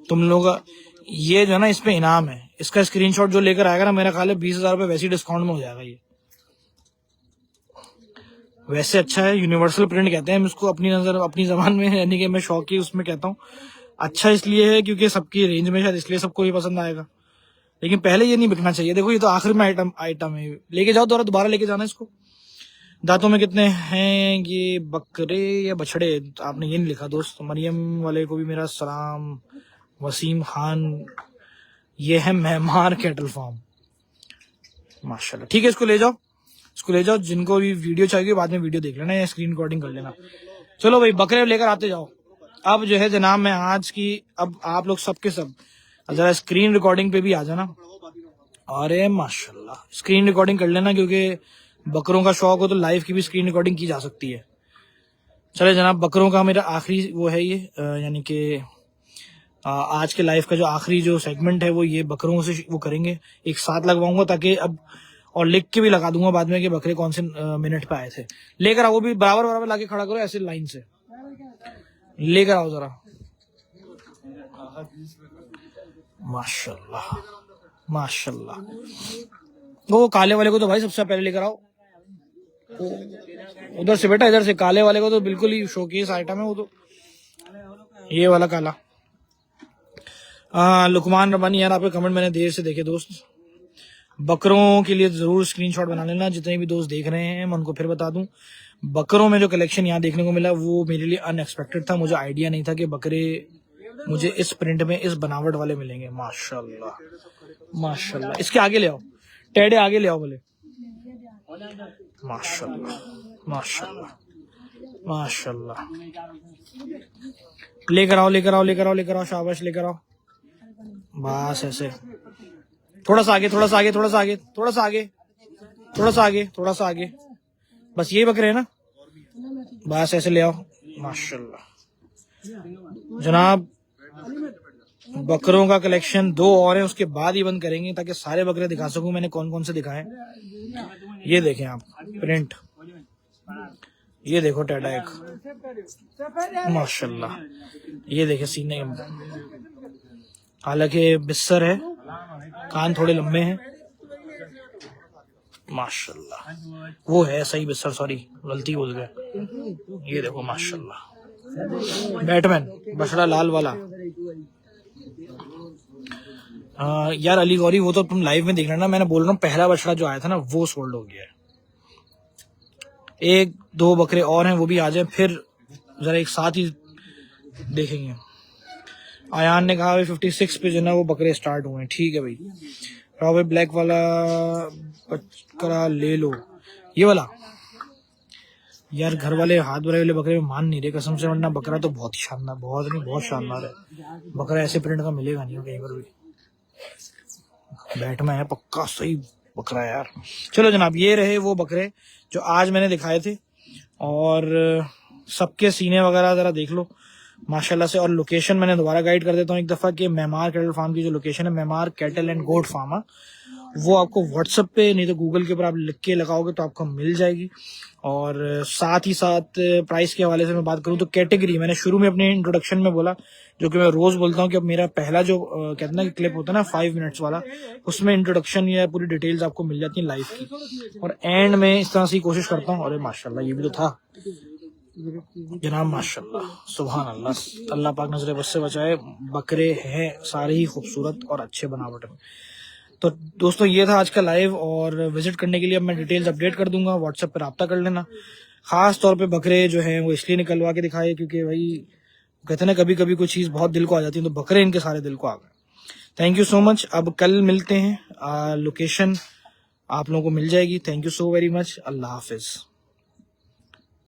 A: तुम लोग का। ये जो है ना, इस पे इनाम है। इसका स्क्रीनशॉट जो लेकर आएगा ना, मेरा ख्याल है 20,000 रुपये वैसे ही डिस्काउंट में हो जाएगा। ये वैसे अच्छा है, यूनिवर्सल प्रिंट कहते हैं इसको अपनी नजर अपनी जबान में, यानी कि मैं शौकी उसमें कहता हूँ। अच्छा इसलिए है क्योंकि सबकी रेंज में शायद, इसलिए सबको ये पसंद आएगा। लेकिन पहले ये नहीं बिकना चाहिए। देखो ये तो आखिर में आइटम है। लेके जाओ, दोबारा लेके जाना इसको। दांतों में कितने हैं ये बकरे या बछड़े? आपने ये नहीं लिखा दोस्त। मरियम वाले को भी मेरा सलाम। वसीम खान, ये है मेहमान कैटल फार्म, माशाल्लाह। ठीक है, इसको ले जाओ, इसको ले जाओ। जिनको भी वीडियो चाहिए बाद में वीडियो देख लेना या स्क्रीन रिकॉर्डिंग कर लेना। चलो भाई, बकरे लेकर आते जाओ। अब जो है जनाब, मैं आज की, अब आप लोग सबके सब जरा स्क्रीन रिकॉर्डिंग पे भी आ जाना। अरे माशाल्लाह, स्क्रीन रिकॉर्डिंग कर लेना, क्योंकि बकरों का शौक हो तो लाइव की भी स्क्रीन रिकॉर्डिंग की जा सकती है। चले जनाब, बकरों का मेरा आखिरी वो है ये, यानी कि आज के लाइव का जो आखिरी जो सेगमेंट है वो ये बकरों से वो करेंगे। एक साथ लगवाऊंगा ताकि अब, और लिख के भी लगा दूंगा बाद में कि बकरे कौन से मिनट पे आए थे। लेकर आओ, वो भी बराबर बराबर लाके खड़ा करो ऐसे लाइन से। लेकर आओ जरा। माशाल्लाह माशाल्लाह। वो काले वाले को तो भाई सबसे पहले लेकर आओ। उधर से बेटा, इधर से। काले वाले को तो बिल्कुल ही शोकेस आइटम है वो तो, ये वाला काला। लुकमान रबानी, यार आपके कमेंट मैंने देर से देखे दोस्त। बकरों के लिए जरूर स्क्रीनशॉट बना लेना। जितने भी दोस्त देख रहे हैं मैं उनको फिर बता दूं, बकरों में जो कलेक्शन यहाँ देखने को मिला वो मेरे लिए अनएक्सपेक्टेड था। मुझे आइडिया नहीं था कि बकरे मुझे इस प्रिंट में, इस बनावट वाले मिलेंगे। माशाल्लाह माशाल्लाह। इसके आगे ले आओ, टेढ़े आगे ले आओ बोले। माशाल्लाह माशाल्लाह माशाल्लाह। लेकर आओ लेकर आओ लेकर आओ लेकर आओ, शाबाश, लेकर आओ। बस ऐसे, थोड़ा सा आगे, थोड़ा सा आगे, थोड़ा सा आगे, थोड़ा सा आगे, थोड़ा सा आगे, थोड़ा सा आगे। बस ये बकरे है ना, बस ऐसे ले आओ। माशाल्लाह जनाब, बकरों का कलेक्शन 2 और है, उसके बाद ही बंद करेंगे ताकि सारे बकरे दिखा सकूं मैंने कौन कौन से दिखाए। ये देखें आप प्रिंट, ये देखो टेढ़ा एक, माशाल्लाह। ये देखे सीने, हालांकि बिस्सर है, कान थोड़े लंबे हैं। माशाल्लाह, वो है सही बिस्सर, सॉरी गलती बोल गया। ये देखो माशाल्लाह, बैटमैन बछड़ा लाल वाला। यार अली गौरी, वो तो तुम लाइव में देख लेना। मैंने बोल रहा हूँ पहला बछड़ा जो आया था ना वो सोल्ड हो गया है। 1-2 बकरे और हैं, वो भी आ जाए, फिर जरा एक साथ ही देखेंगे। आयान ने कहा 56 पे जो ना वो बकरे स्टार्ट हुए हैं। ठीक है भाई। राव ब्लैक वाला बकरा ले लो, ये वाला। यार घर वाले हाथ भरे वाले बकरे में मान नहीं रहे कसम से, वरना बकरा तो बहुत ही शानदार, बहुत नहीं बहुत शानदार है। बकरा ऐसे प्रिंट का मिलेगा नहीं कहीं पर भी। बैट में है पक्का सही बकरा यार। चलो जनाब, ये रहे वो बकरे जो आज मैंने दिखाए थे, और सबके सीने वगैरह जरा देख लो माशाल्लाह से। और लोकेशन मैंने दोबारा गाइड कर देता हूँ एक दफा कि मेहमार कैटल फार्म की जो लोकेशन है, मेहमार कैटल एंड गोट फार्म, वो आपको व्हाट्सएप पे नहीं तो गूगल के ऊपर आप लिख के लगाओगे तो आपको मिल जाएगी। और साथ ही साथ प्राइस के हवाले से मैं बात करूं तो कैटेगरी, मैंने शुरू में अपने इंट्रोडक्शन में बोला, जो कि मैं रोज बोलता हूं कि अब मेरा पहला जो कहते हैं ना क्लिप होता है ना 5 मिनट्स वाला, उसमें इंट्रोडक्शन या पूरी डिटेल्स आपको मिल जाती है लाइव की, और एंड में इस तरह से कोशिश करता हूँ। अरे माशाल्लाह, ये भी तो था जनाब, माशाल्लाह सुभान अल्लाह, अल्लाह पाक नजर बस से बचाए। बकरे हैं सारे ही खूबसूरत और अच्छे बनावट में। तो दोस्तों ये था आज का लाइव, और विजिट करने के लिए अब मैं डिटेल्स अपडेट कर दूंगा, व्हाट्सएप पर रब्ता कर लेना। खास तौर पे बकरे जो हैं वो इसलिए निकलवा के दिखाए क्योंकि भाई कहते हैं ना कभी कभी कोई चीज बहुत दिल को आ जाती है, तो बकरे इनके सारे दिल को आ गए। Thank you so much. अब कल मिलते हैं, लोकेशन आप लोगों को मिल जाएगी। Thank you so very much. Allah Hafiz.